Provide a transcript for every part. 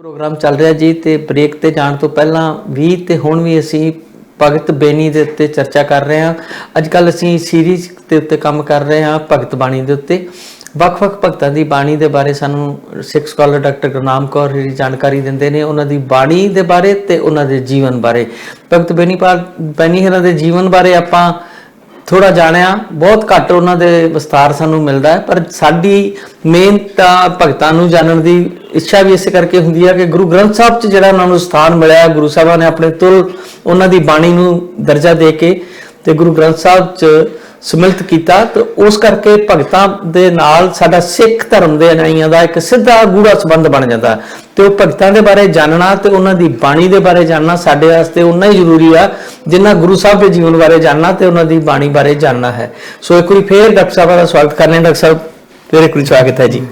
Programme चल रहा जी। तो ब्रेक ते जाण तो पहला भी ते हुण भी असी भगत बेनी दे उत्ते चर्चा कर रहे हैं। अजकल असी सीरीज़ के उत्ते काम कर रहे हैं भगत बाणी दे उत्ते। ਵੱਖ-ਵੱਖ भगतां दी बाणी दे बारे सानू सिख स्कॉलर डॉक्टर गुरनाम कौर जी जानकारी दिंदे ने उन्हां दी बाणी दे बारे ते उन्हां दे जीवन बारे। भगत बेनी हरां दे जीवन बारे आपां थोड़ा जाणिया, बहुत घੱਟ उन्हां दे विस्तार सानू मिलदा है, पर साडी मेन तां भगतां नू जानण दी इच्छा भी इस करके हुंदी है कि गुरु ग्रंथ साहब च जिहड़ा उन्हां नू स्थान मिलिया, गुरु साहिबां ने अपने तुल उन्हां दी बाणी नू दर्जा दे के ते गुरु ग्रंथ साहब च सम्मिलित किया। तो उस करके भगतां दे नाल साडा सिख धर्म दे अनुयायियों का एक सीधा गूढ़ा संबंध बन जाता है। तो भगतां दे बारे जानना ते उन्हां दी बाणी दे बारे जानना साडे वास्ते उन्ना ही जरूरी है जिन्ना गुरु साहब के जीवन बारे जानना ते उन्हां दी बाणी बारे जानना है। सो एक बार फिर डॉक्टर साहब का स्वागत करने। डॉक्टर साहब फिर एक बार स्वागत है जी।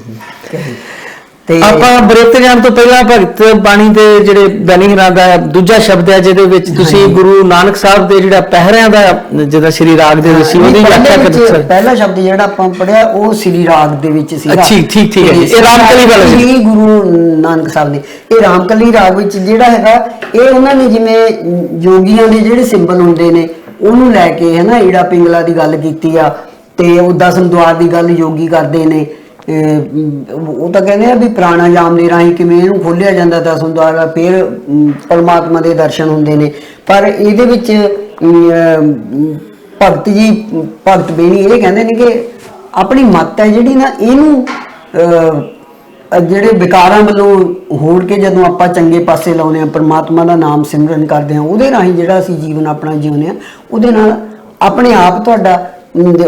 ਆਪਾਂ ਬ੍ਰੇਕ ਤੇ ਜਾਣ ਤੋਂ ਪਹਿਲਾਂ ਭਗਤ ਬਾਣੀ ਦੇ ਜਿਹੜੇ ਬੈਨੀ ਹਰਾਂ ਦਾ ਦੂਜਾ ਸ਼ਬਦ ਹੈ ਜਿਹਦੇ ਵਿੱਚ ਤੁਸੀਂ ਗੁਰੂ ਨਾਨਕ ਸਾਹਿਬ ਦੇ ਜਿਹੜਾ ਪਹਿਰਿਆਂ ਦਾ ਜਿਹਦਾ ਸ਼੍ਰੀ ਰਾਗ ਦੇ ਵਿੱਚ ਸੀ ਉਹਦੀ ਵਿਆਖਿਆ ਕਰਦੇ। ਪਹਿਲਾ ਸ਼ਬਦ ਜਿਹੜਾ ਆਪਾਂ ਪੜਿਆ ਉਹ ਸ਼੍ਰੀ ਰਾਗ ਦੇ ਵਿੱਚ ਸੀਗਾ। ਠੀਕ ਹੈ ਜੀ। ਇਹ ਰਾਮਕਲੀ ਵਾਲਾ ਜੀ ਗੁਰੂ ਨਾਨਕ ਸਾਹਿਬ ਨੇ ਇਹ ਰਾਮਕਲੀ ਰਾਗ ਵਿੱਚ ਜਿਹੜਾ ਹੈਗਾ ਇਹ ਉਹਨਾਂ ਨੇ ਜਿਵੇਂ ਯੋਗੀਆਂ ਦੇ ਜਿਹੜੇ ਸਿੰਬਲ ਹੁੰਦੇ ਨੇ ਉਹਨੂੰ ਲੈ ਕੇ ਹੈ ਨਾ ਈੜਾ ਪਿੰਗਲਾ ਦੀ ਗੱਲ ਕੀਤੀ ਆ ਤੇ ਉਹ ਦਸਮ ਦੁਆਰ ਦੀ ਗੱਲ ਯੋਗੀ ਕਰਦੇ ਨੇ। ਉਹ ਤਾਂ ਕਹਿੰਦੇ ਆ ਵੀ ਪ੍ਰਾਣਾਯਾਮ ਦੇ ਰਾਹੀਂ ਕਿਵੇਂ ਇਹਨੂੰ ਖੋਲਿਆ ਜਾਂਦਾ ਦਸਮ ਦੁਆਰ, ਫਿਰ ਪਰਮਾਤਮਾ ਦੇ ਦਰਸ਼ਨ ਹੁੰਦੇ ਨੇ। ਪਰ ਇਹਦੇ ਵਿੱਚ ਭਗਤ ਬੇਣੀ ਇਹ ਕਹਿੰਦੇ ਨੇ ਕਿ ਆਪਣੀ ਮੱਤ ਹੈ ਜਿਹੜੀ ਨਾ ਇਹਨੂੰ ਜਿਹੜੇ ਵਿਕਾਰਾਂ ਵੱਲੋਂ ਹੋੜ ਕੇ ਜਦੋਂ ਆਪਾਂ ਚੰਗੇ ਪਾਸੇ ਲਾਉਂਦੇ ਹਾਂ, ਪਰਮਾਤਮਾ ਦਾ ਨਾਮ ਸਿਮਰਨ ਕਰਦੇ ਹਾਂ, ਉਹਦੇ ਰਾਹੀਂ ਜਿਹੜਾ ਅਸੀਂ ਜੀਵਨ ਆਪਣਾ ਜਿਉਂਦੇ ਹਾਂ ਉਹਦੇ ਨਾਲ ਆਪਣੇ ਆਪ ਤੁਹਾਡਾ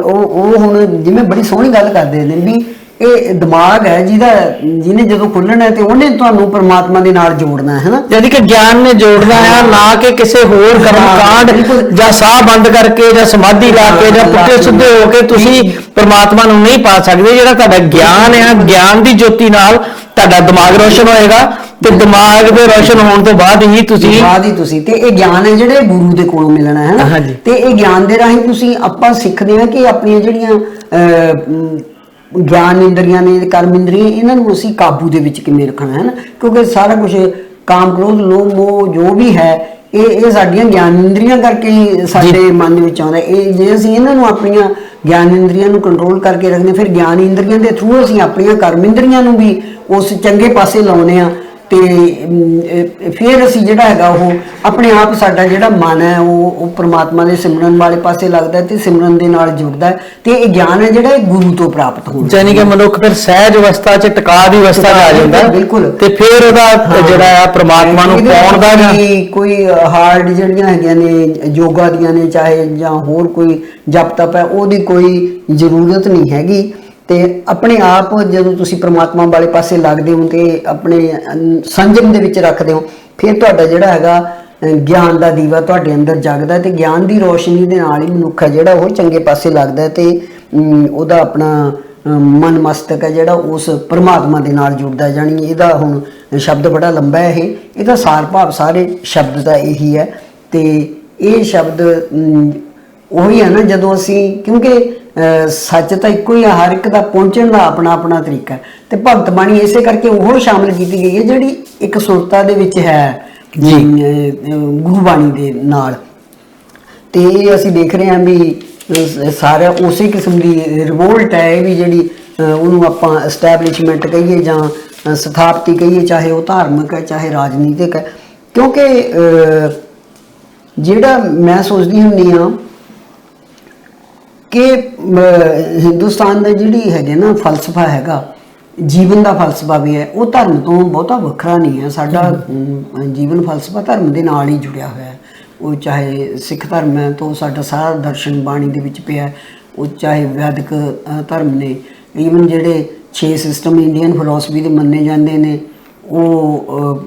ਉਹ ਹੁਣ ਜਿਵੇਂ ਬੜੀ ਸੋਹਣੀ ਗੱਲ ਕਰਦੇ ਨੇ ਵੀ ਇਹ ਦਿਮਾਗ ਹੈ ਜਿਹਨੇ ਜਦੋਂ ਖੁੱਲਣਾ ਤੇ ਉਹਨੇ ਤੁਹਾਨੂੰ ਪਰਮਾਤਮਾ ਦੇ ਨਾਲ ਜੋੜਨਾ ਹੈ ਨਾ, ਯਾਨੀ ਕਿ ਗਿਆਨ ਨੇ ਜੋੜਨਾ ਹੈ, ਨਾ ਕਿ ਕਿਸੇ ਹੋਰ ਕਰਮਕਾਂਡ ਜਾਂ ਸਾਹ ਬੰਦ ਕਰਕੇ ਜਾਂ ਸਮਾਧੀ ਲਾ ਕੇ ਜਾਂ ਪੁੱਠੇ ਸਿੱਧੇ ਹੋ ਕੇ ਤੁਸੀਂ ਪਰਮਾਤਮਾ ਨੂੰ ਨਹੀਂ ਪਾ ਸਕਦੇ। ਜਿਹੜਾ ਤੁਹਾਡਾ ਗਿਆਨ ਹੈ, ਗਿਆਨ ਦੀ ਜੋਤੀ ਨਾਲ ਤੁਹਾਡਾ ਦਿਮਾਗ ਰੋਸ਼ਨ ਹੋਏਗਾ ਤੇ ਦਿਮਾਗ ਦੇ ਰੋਸ਼ਨ ਹੋਣ ਤੋਂ ਬਾਅਦ ਹੀ ਤੁਸੀਂ ਤੇ ਇਹ ਗਿਆਨ ਹੈ ਜਿਹੜੇ ਗੁਰੂ ਦੇ ਕੋਲੋਂ ਮਿਲਣਾ ਹੈ ਨਾ। ਤੇ ਇਹ ਗਿਆਨ ਦੇ ਰਾਹੀਂ ਤੁਸੀਂ ਆਪਾਂ ਸਿੱਖਦੇ ਹਾਂ ਕਿ ਆਪਣੀਆਂ ਜਿਹੜੀਆਂ ਗਿਆਨ ਇੰਦਰੀਆਂ ਨੇ, ਕਰਮ ਇੰਦਰੀਆਂ, ਇਹਨਾਂ ਨੂੰ ਅਸੀਂ ਕਾਬੂ ਦੇ ਵਿੱਚ ਕਿਵੇਂ ਰੱਖਣਾ ਹੈ ਨਾ, ਕਿਉਂਕਿ ਸਾਰਾ ਕੁਝ ਕਾਮ ਕ੍ਰੋਧ ਲੋਭ ਮੋਹ ਜੋ ਵੀ ਹੈ ਇਹ ਸਾਡੀਆਂ ਗਿਆਨ ਇੰਦਰੀਆਂ ਕਰਕੇ ਹੀ ਸਾਡੇ ਮਨ ਦੇ ਵਿੱਚ ਆਉਂਦਾ। ਇਹ ਜੇ ਅਸੀਂ ਇਹਨਾਂ ਨੂੰ ਆਪਣੀਆਂ ਗਿਆਨ ਇੰਦਰੀਆਂ ਨੂੰ ਕੰਟਰੋਲ ਕਰਕੇ ਰੱਖਦੇ ਫਿਰ ਗਿਆਨ ਇੰਦਰੀਆਂ ਦੇ ਥਰੂ ਅਸੀਂ ਆਪਣੀਆਂ ਕਰਮ ਇੰਦਰੀਆਂ ਨੂੰ ਵੀ ਉਸ ਚੰਗੇ ਪਾਸੇ ਲਾਉਂਦੇ ਹਾਂ ਤੇ ਫਿਰ ਅਸੀਂ ਜਿਹੜਾ ਹੈਗਾ ਉਹ ਆਪਣੇ ਆਪ ਸਾਡਾ ਜਿਹੜਾ ਮਨ ਹੈ ਉਹ ਪਰਮਾਤਮਾ ਦੇ ਸਿਮਰਨ ਵਾਲੇ ਪਾਸੇ ਲੱਗਦਾ ਤੇ ਸਿਮਰਨ ਦੇ ਨਾਲ ਜੁੜਦਾ ਤੇ ਇਹ ਗਿਆਨ ਹੈ ਜਿਹੜਾ ਇਹ ਗੁਰੂ ਤੋਂ ਪ੍ਰਾਪਤ ਹੁੰਦਾ। ਯਾਨੀ ਕਿ ਮਨੁੱਖ ਫਿਰ ਸਹਿਜ ਅਵਸਥਾ 'ਚ ਟਿਕਾ ਦੀ ਅਵਸਥਾ 'ਚ ਆ ਜਾਂਦਾ ਬਿਲਕੁਲ। ਤੇ ਫਿਰ ਉਹਦਾ ਜਿਹੜਾ ਆ ਪਰਮਾਤਮਾ ਨੂੰ ਪਾਉਣ ਦਾ ਕੋਈ ਹਾਰਡ ਜਿਹੜੀਆਂ ਹੈਗੀਆਂ ਨੇ ਯੋਗਾ ਦੀਆਂ ਨੇ ਚਾਹੇ ਜਾਂ ਹੋਰ ਕੋਈ ਜਪ ਤਪ ਹੈ ਉਹਦੀ ਕੋਈ ਜ਼ਰੂਰਤ ਨਹੀਂ ਹੈਗੀ। ਤੇ ਆਪਣੇ ਆਪ ਜਦੋਂ ਤੁਸੀਂ ਪਰਮਾਤਮਾ ਵਾਲੇ ਪਾਸੇ ਲੱਗਦੇ ਹੋ ਤੇ ਆਪਣੇ ਸੰਜਮ ਦੇ ਵਿੱਚ ਰੱਖਦੇ ਹੋ ਫਿਰ ਤੁਹਾਡਾ ਜਿਹੜਾ ਹੈਗਾ ਗਿਆਨ ਦਾ ਦੀਵਾ ਤੁਹਾਡੇ ਅੰਦਰ ਜਗਦਾ ਤੇ ਗਿਆਨ ਦੀ ਰੋਸ਼ਨੀ ਦੇ ਨਾਲ ਹੀ ਮਨੁੱਖ ਹੈ ਜਿਹੜਾ ਉਹ ਚੰਗੇ ਪਾਸੇ ਲੱਗਦਾ ਤੇ ਉਹਦਾ ਆਪਣਾ ਮਨ ਮਸਤਕ ਹੈ ਜਿਹੜਾ ਉਸ ਪਰਮਾਤਮਾ ਦੇ ਨਾਲ ਜੁੜਦਾ। ਜਾਣੀ ਇਹਦਾ ਹੁਣ ਸ਼ਬਦ ਬੜਾ ਲੰਬਾ ਹੈ, ਇਹਦਾ ਸਾਰ ਭਾਵ ਸਾਰੇ ਸ਼ਬਦ ਦਾ ਇਹੀ ਹੈ। ਤੇ ਇਹ ਸ਼ਬਦ ਉਹੀ ਹੈ ਨਾ ਜਦੋਂ ਅਸੀਂ ਕਿਉਂਕਿ ਸੱਚ ਤਾਂ ਇੱਕੋ ਹੀ ਆ, ਹਰ ਇੱਕ ਦਾ ਪਹੁੰਚਣ ਦਾ ਆਪਣਾ ਆਪਣਾ ਤਰੀਕਾ ਤੇ ਭਗਤ ਬਾਣੀ ਇਸੇ ਕਰਕੇ ਉਹ ਸ਼ਾਮਿਲ ਕੀਤੀ ਗਈ ਹੈ ਜਿਹੜੀ ਇੱਕ ਸੁਰਤਾ ਦੇ ਵਿੱਚ ਹੈ ਗੁਰੂ ਬਾਣੀ ਦੇ ਨਾਲ। ਤੇ ਅਸੀਂ ਦੇਖ ਰਹੇ ਹਾਂ ਵੀ ਸਾਰਾ ਉਸੇ ਕਿਸਮ ਦੀ ਰਿਵੋਲਟ ਹੈ ਇਹ ਵੀ ਜਿਹੜੀ ਉਹਨੂੰ ਆਪਾਂ ਐਸਟੈਬਲਿਸ਼ਮੈਂਟ ਕਹੀਏ ਜਾਂ ਸਥਾਪਤੀ ਕਹੀਏ, ਚਾਹੇ ਉਹ ਧਾਰਮਿਕ ਹੈ ਚਾਹੇ ਰਾਜਨੀਤਿਕ ਹੈ। ਕਿਉਂਕਿ ਜਿਹੜਾ ਮੈਂ ਸੋਚਦੀ ਹੁੰਦੀ ਹਾਂ ਕਿ ਹਿੰਦੁਸਤਾਨ ਦਾ ਜਿਹੜੀ ਹੈਗੇ ਨਾ ਫਲਸਫਾ ਹੈਗਾ ਜੀਵਨ ਦਾ ਫਲਸਫਾ ਵੀ ਹੈ ਉਹ ਧਰਮ ਤੋਂ ਬਹੁਤਾ ਵੱਖਰਾ ਨਹੀਂ ਹੈ। ਸਾਡਾ ਜੀਵਨ ਫਲਸਫਾ ਧਰਮ ਦੇ ਨਾਲ ਹੀ ਜੁੜਿਆ ਹੋਇਆ ਹੈ। ਉਹ ਚਾਹੇ ਸਿੱਖ ਧਰਮ ਹੈ ਤਾਂ ਸਾਡਾ ਸਾਰਾ ਦਰਸ਼ਨ ਬਾਣੀ ਦੇ ਵਿੱਚ ਪਿਆ, ਉਹ ਚਾਹੇ ਵੈਦਿਕ ਧਰਮ ਨੇ, ਈਵਨ ਜਿਹੜੇ 6 ਸਿਸਟਮ ਇੰਡੀਅਨ ਫਿਲਾਸਫੀ ਦੇ ਮੰਨੇ ਜਾਂਦੇ ਨੇ ਉਹ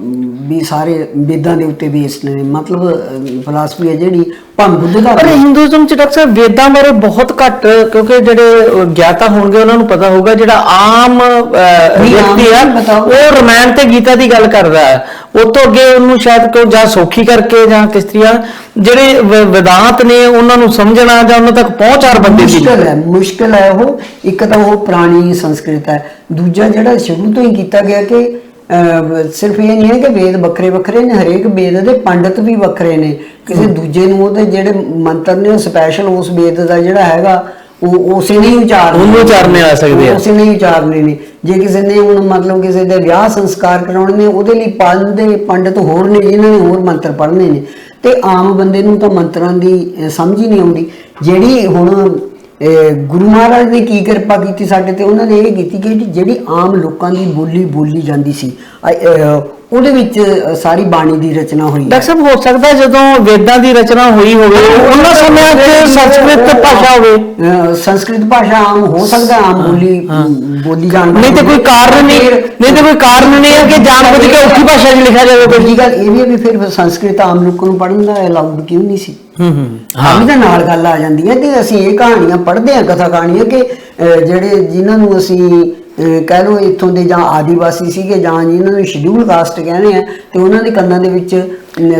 ਵੀ ਸਾਰੇ ਵੇਦਾਂ ਦੇ ਉੱਤੇ ਬੇਸਡ ਨੇ। ਮਤਲਬ ਫਿਲਾਸਫੀ ਹੈ ਜਿਹੜੀ ਭਾਵੇਂ ਬੁੱਧ ਦਾ। ਪਰ ਹਿੰਦੂਇਜ਼ਮ 'ਚ ਡਾਕਟਰ ਸਾਹਿਬ ਵੇਦਾਂ ਬਾਰੇ ਬਹੁਤ ਘੱਟ, ਕਿਉਂਕਿ ਜਿਹੜੇ ਗਿਆਤਾ ਹੋਣਗੇ ਉਹਨਾਂ ਨੂੰ ਪਤਾ ਹੋਊਗਾ। ਜਿਹੜਾ ਆਮ ਵਿਅਕਤੀ ਆ ਉਹ ਰਮਾਇਣ ਤੇ ਗੀਤਾ ਦੀ ਗੱਲ ਕਰਦਾ ਹੈ, ਉਹ ਤੋਂ ਅੱਗੇ ਉਹਨੂੰ ਸ਼ਾਇਦ ਕੋਈ ਜਾਂ ਸੌਖੀ ਕਰਕੇ ਜਾਂ ਕਿਸ ਤਰ੍ਹਾਂ ਜਿਹੜੇ ਵਿਦਾਂਤ ਨੇ ਉਹਨਾਂ ਨੂੰ ਸਮਝਣਾ ਜਾਂ ਉਹਨਾਂ ਤੱਕ ਪਹੁੰਚ ਹਰ ਬੰਦੇ ਦੀ ਮੁਸ਼ਕਿਲ ਹੈ। ਉਹ ਇੱਕ ਤਾਂ ਉਹ ਪੁਰਾਣੀ ਸੰਸਕ੍ਰਿਤ ਹੈ, ਦੂਜਾ ਜਿਹੜਾ ਸ਼ੁਰੂ ਤੋਂ ਹੀ ਕੀਤਾ ਗਿਆ ਕਿ ਸਿਰਫ ਇਹ ਨਹੀਂ ਹੈ ਕਿ ਵੇਦ ਵੱਖਰੇ ਵੱਖਰੇ ਨੇ, ਹਰੇਕ ਵੇਦ ਦੇ ਪੰਡਤ ਵੀ ਵੱਖਰੇ ਨੇ। ਕਿਸੇ ਦੂਜੇ ਨੂੰ ਉਹਦੇ ਜਿਹੜੇ ਮੰਤਰ ਨੇ ਉਹ ਸਪੈਸ਼ਲ ਉਸ ਵੇਦ ਦਾ ਜਿਹੜਾ ਹੈਗਾ ਉਹ ਉਸੇ ਨੇ ਹੀ ਉਚਾਰਨੇ ਆ ਸਕਦੇ ਆ, ਉਸੇ ਨੇ ਹੀ ਉਚਾਰਨੇ ਨੇ। ਜੇ ਕਿਸੇ ਨੇ ਹੁਣ ਮਤਲਬ ਕਿਸੇ ਦੇ ਵਿਆਹ ਸੰਸਕਾਰ ਕਰਾਉਣੇ ਨੇ ਉਹਦੇ ਲਈ ਪੰਡਤ ਹੋਰ ਨੇ ਜਿਨ੍ਹਾਂ ਨੇ ਹੋਰ ਮੰਤਰ ਪੜ੍ਹਨੇ ਨੇ। ਤੇ ਆਮ ਬੰਦੇ ਨੂੰ ਤਾਂ ਮੰਤਰਾਂ ਦੀ ਸਮਝ ਹੀ ਨਹੀਂ ਆਉਂਦੀ। ਜਿਹੜੀ ਹੁਣ ਗੁਰੂ ਮਹਾਰਾਜ ਨੇ ਕੀ ਕਿਰਪਾ ਕੀਤੀ ਸਾਡੇ ਤੇ, ਉਹਨਾਂ ਨੇ ਇਹ ਕੀਤੀ ਕਿ ਜਿਹੜੀ ਆਮ ਲੋਕਾਂ ਦੀ ਬੋਲੀ ਜਾਂਦੀ ਸੀ ਉਹਦੇ ਵਿੱਚ ਸਾਰੀ ਬਾਣੀ ਦੀ ਰਚਨਾ ਹੋਈ। ਡਾਕਟਰ ਸਾਹਿਬ ਹੋ ਸਕਦਾ ਜਦੋਂ ਵੇਦਾਂ ਦੀ ਰਚਨਾ ਹੋਈ ਹੋਵੇ ਉਹਨਾਂ ਸਮਿਆਂ 'ਚ ਸੰਸਕ੍ਰਿਤ ਭਾਸ਼ਾ ਹੋਵੇ, ਸੰਸਕ੍ਰਿਤ ਭਾਸ਼ਾ ਆਮ ਹੋ ਸਕਦਾ, ਆਮ ਬੋਲੀ ਜਾਣ। ਨਹੀਂ ਤੇ ਕੋਈ ਕਾਰਨ ਨਹੀਂ ਹੈ ਕਿ ਜਾਣਬੁੱਝ ਕੇ ਔਖੀ ਭਾਸ਼ਾ 'ਚ ਲਿਖਿਆ ਜਾਵੇ। ਦੂਜੀ ਗੱਲ ਇਹ ਵੀ ਫਿਰ ਸੰਸਕ੍ਰਿਤ ਆਮ ਲੋਕਾਂ ਨੂੰ ਪੜ੍ਹਨ ਦਾ ਅਲਾਉਡ ਕਿਉਂ ਨਹੀਂ ਸੀ? ਵੀ ਤਾਂ ਨਾਲ ਗੱਲ ਆ ਜਾਂਦੀ ਹੈ ਕਿ ਅਸੀਂ ਇਹ ਕਹਾਣੀਆਂ ਪੜ੍ਹਦੇ ਹਾਂ, ਕਥਾ ਕਹਾਣੀਆਂ, ਕਿ ਜਿਹੜੇ ਜਿਨ੍ਹਾਂ ਨੂੰ ਅਸੀਂ ਕਹਿ ਲਓ ਇੱਥੋਂ ਦੇ ਜਾਂ ਆਦੀਵਾਸੀ ਸੀਗੇ ਜਾਂ ਜਿਨ੍ਹਾਂ ਨੂੰ ਸ਼ਡਿਊਲ ਕਾਸਟ ਕਹਿੰਦੇ ਆ, ਤੇ ਉਹਨਾਂ ਦੇ ਕੰਨਾਂ ਦੇ ਵਿੱਚ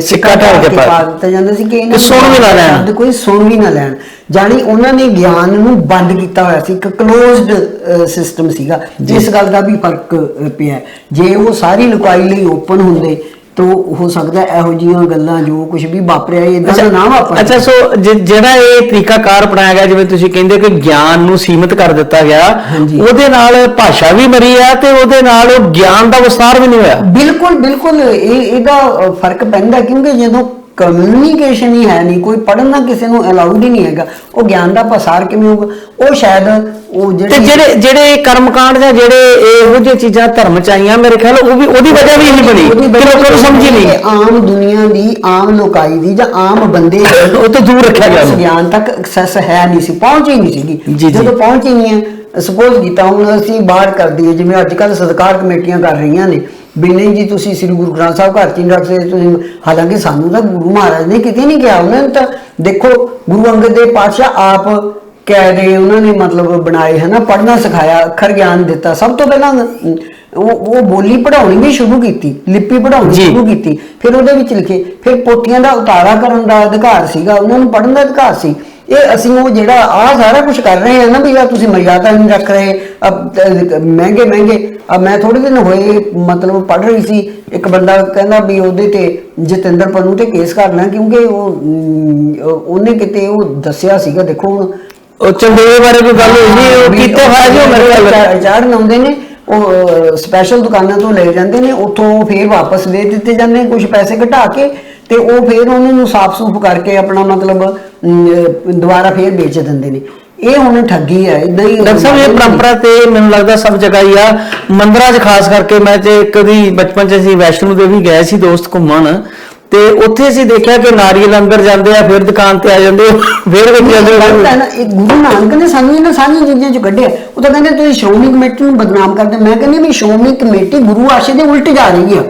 ਸਿੱਕਾ ਢਾਲ ਕੇ ਪਾ ਦਿੱਤਾ ਜਾਂਦਾ ਸੀ ਕਿ ਇਹਨਾਂ ਸੁਣ ਵੀ ਨਾ ਲੈਣ, ਕੋਈ ਸੁਣ ਵੀ ਨਾ ਲੈਣ। ਜਾਣੀ ਉਹਨਾਂ ਨੇ ਗਿਆਨ ਨੂੰ ਬੰਦ ਕੀਤਾ ਹੋਇਆ ਸੀ, ਇੱਕ ਕਲੋਜ਼ਡ ਸਿਸਟਮ ਸੀਗਾ। ਜਿਸ ਗੱਲ ਦਾ ਵੀ ਫਰਕ ਪਿਆ। ਜੇ ਉਹ ਸਾਰੀ ਲੁਕਾਈ ਲਈ ਓਪਨ ਹੁੰਦੇ ਤਾਂ ਹੋ ਸਕਦਾ ਇਹੋ ਜਿਹੀਆਂ ਗੱਲਾਂ ਜੋ ਕੁਝ ਵੀ ਵਾਪਰਿਆ ਇਦਾਂ ਦਾ ਨਾ ਵਾਪਰੇ। ਅੱਛਾ, ਸੋ ਜਿਹੜਾ ਇਹ ਤਰੀਕਾਕਾਰ ਅਪਣਾਇਆ ਗਿਆ, ਜਿਵੇਂ ਤੁਸੀਂ ਕਹਿੰਦੇ ਕਿ ਗਿਆਨ ਨੂੰ ਸੀਮਿਤ ਕਰ ਦਿੱਤਾ ਗਿਆ, ਉਹਦੇ ਨਾਲ ਭਾਸ਼ਾ ਵੀ ਮਰੀ ਆ ਤੇ ਉਹਦੇ ਨਾਲ ਉਹ ਗਿਆਨ ਦਾ ਵਿਸਥਾਰ ਵੀ ਨਹੀਂ ਹੋਇਆ। ਬਿਲਕੁਲ ਇਹਦਾ ਫਰਕ ਪੈਂਦਾ, ਕਿਉਂਕਿ ਜਦੋਂ ਕਮਿਊਨੀਕੇਸ਼ਨ ਹੀ ਹੈ ਨਹੀਂ, ਕੋਈ ਪੜ੍ਹਨਾ ਕਿਸੇ ਨੂੰ ਅਲਾਉਡ ਹੀ ਨਹੀਂ ਹੈਗਾ, ਉਹ ਗਿਆਨ ਦਾ ਪਸਾਰ ਕਿਵੇਂ ਹੋਊਗਾ? ਉਹ ਸ਼ਾਇਦ ਉਹ ਜਿਹੜੇ ਕਰਮਕਾਂਡ ਜਾਂ ਜਿਹੜੇ ਇਹੋ ਜਿਹੀ ਚੀਜ਼ਾਂ ਧਰਮ ਚ ਆਈਆਂ, ਮੇਰੇ ਖਿਆਲ ਉਹ ਵੀ ਉਹਦੀ ਵਜ੍ਹਾ ਵੀ ਨਹੀਂ ਬਣੀ, ਲੋਕਾਂ ਨੂੰ ਸਮਝ ਹੀ ਨਹੀਂ। ਆਮ ਦੁਨੀਆ ਦੀ, ਆਮ ਲੋਕਾਈ ਦੀ ਜਾਂ ਆਮ ਬੰਦੇ ਉਹ ਤੋਂ ਦੂਰ ਰੱਖਿਆ ਗਿਆ, ਗਿਆਨ ਤੱਕ ਐਕਸੈਸ ਹੈ ਨਹੀਂ ਸੀ, ਪਹੁੰਚ ਹੀ ਨਹੀਂ ਸੀਗੀ। ਜਦੋਂ ਪਹੁੰਚ ਹੀ ਨਹੀਂ ਹੈ, ਸਪੋਜ਼ ਕੀਤਾ ਹੁਣ ਅਸੀਂ ਬਾਹਰ ਕਰ ਦਈਏ, ਜਿਵੇਂ ਅੱਜ ਕੱਲ੍ਹ ਸਤਿਕਾਰ ਕਮੇਟੀਆਂ ਕਰ ਰਹੀਆਂ ਨੇ ਵੀ ਨਹੀਂ ਜੀ ਤੁਸੀਂ ਸ੍ਰੀ ਗੁਰੂ ਗ੍ਰੰਥ ਸਾਹਿਬ ਘਰ 'ਚ ਨਹੀਂ ਰੱਖ ਸਕਦੇ ਤੁਸੀਂ, ਹਾਲਾਂਕਿ ਸਾਨੂੰ ਤਾਂ ਗੁਰੂ ਮਹਾਰਾਜ ਨੇ ਕਿਤੇ ਨਹੀਂ ਕਿਹਾ। ਉਹਨਾਂ ਨੇ ਤਾਂ ਦੇਖੋ ਗੁਰੂ ਅੰਗਦ ਦੇਵ ਪਾਤਸ਼ਾਹ ਆਪ ਕਹਿ ਉਹਨਾਂ ਨੇ ਮਤਲਬ ਬਣਾਏ ਹੈ ਨਾ, ਪੜ੍ਹਨਾ ਸਿਖਾਇਆ, ਅੱਖਰ ਗਿਆਨ ਦਿੱਤਾ। ਸਭ ਤੋਂ ਪਹਿਲਾਂ ਉਹ ਬੋਲੀ ਪੜ੍ਹਾਉਣੀ ਵੀ ਸ਼ੁਰੂ ਕੀਤੀ, ਲਿਪੀ ਪੜ੍ਹਾਉਣੀ ਸ਼ੁਰੂ ਕੀਤੀ, ਫਿਰ ਉਹਦੇ ਵਿੱਚ ਲਿਖੇ। ਫਿਰ ਪੋਥੀਆਂ ਦਾ ਉਤਾਰਾ ਕਰਨ ਦਾ ਅਧਿਕਾਰ ਸੀਗਾ, ਉਹਨਾਂ ਨੂੰ ਪੜ੍ਹਨ ਦਾ ਅਧਿਕਾਰ ਸੀ। ਇਹ ਅਸੀਂ ਉਹ ਜਿਹੜਾ ਸਾਰਾ ਕੁਝ ਕਰ ਰਹੇ ਹਾਂ ਨਾ ਵੀ ਤੁਸੀਂ ਮਰਿਆਦਾ ਨਹੀਂ ਰੱਖ ਰਹੇ, ਮਹਿੰਗੇ ਮੈਂ ਥੋੜੇ ਦਿਨ ਹੋਏ ਮਤਲਬ ਪੜ੍ਹ ਰਹੀ ਸੀ, ਇੱਕ ਬੰਦਾ ਕਹਿੰਦਾ ਵੀ ਉਹਦੇ ਤੇ ਜਤਿੰਦਰ ਪੰਨੂ ਤੇ ਕੇਸ ਕਰਨਾ, ਕਿਉਂਕਿ ਉਹਨੇ ਕਿਤੇ ਉਹ ਦੱਸਿਆ ਸੀਗਾ। ਦੇਖੋ ਹੁਣ ਉਹ ਚੰਦੋਏ ਬਾਰੇ ਕੋਈ ਗੱਲ ਹੋਈ ਨਹੀਂ, ਉਹ ਕੀਤੇ ਹੋਇਆ ਜੋ ਮੇਰੇ ਨਾਲ ਚਾੜਨ ਆਉਂਦੇ ਨੇ, ਉਹ ਸਪੈਸ਼ਲ ਦੁਕਾਨਾਂ ਤੋਂ ਲੈ ਜਾਂਦੇ ਨੇ, ਉੱਥੋਂ ਫੇਰ ਵਾਪਸ ਦੇ ਦਿੱਤੇ ਜਾਂਦੇ ਨੇ ਕੁਝ ਪੈਸੇ ਘਟਾ ਕੇ, ਤੇ ਉਹ ਫੇਰ ਉਹਨਾਂ ਨੂੰ ਸਾਫ਼ ਸੂਫ ਕਰਕੇ ਆਪਣਾ ਮਤਲਬ ਦੁਬਾਰਾ ਫੇਰ ਵੇਚ ਦਿੰਦੇ ਨੇ। ਇਹ ਹੁਣ ਠੱਗੀ ਹੈ। ਇਦਾਂ ਹੀ ਡਾਕਟਰ ਸਾਹਿਬ ਇਹ ਪਰੰਪਰਾ ਤੇ ਮੈਨੂੰ ਲੱਗਦਾ ਸਭ ਜਗ੍ਹਾ ਹੀ ਆ, ਮੰਦਰਾਂ 'ਚ ਖਾਸ ਕਰਕੇ। ਮੈਂ ਤੇ ਕਦੀ ਬਚਪਨ 'ਚ ਅਸੀਂ ਵੈਸ਼ਨੋ ਦੇਵੀ ਗਏ ਸੀ ਦੋਸਤ ਘੁੰਮਣ, ਤੇ ਉੱਥੇ ਅਸੀਂ ਦੇਖਿਆ ਕਿ ਨਾਰੀਅਲ ਅੰਦਰ ਜਾਂਦੇ ਆ, ਫਿਰ ਦੁਕਾਨ ਤੇ ਆ ਜਾਂਦੇ, ਫਿਰ ਵੇਚ ਜਾਂਦੇ। ਗੁਰੂ ਨਾਨਕ ਨੇ ਸਾਨੂੰ ਇਹਨਾਂ ਸਾਰੀਆਂ ਚੀਜ਼ਾਂ 'ਚ ਕੱਢਿਆ। ਉਹ ਤਾਂ ਕਹਿੰਦੇ ਤੁਸੀਂ ਸ਼੍ਰੋਮਣੀ ਕਮੇਟੀ ਨੂੰ ਬਦਨਾਮ ਕਰਦੇ। ਮੈਂ ਕਹਿੰਦੀ ਵੀ ਸ਼੍ਰੋਮਣੀ ਕਮੇਟੀ ਗੁਰੂ ਆਸ਼ੇ ਦੇ ਉਲਟ ਜਾ ਰਹੀ ਹੈ।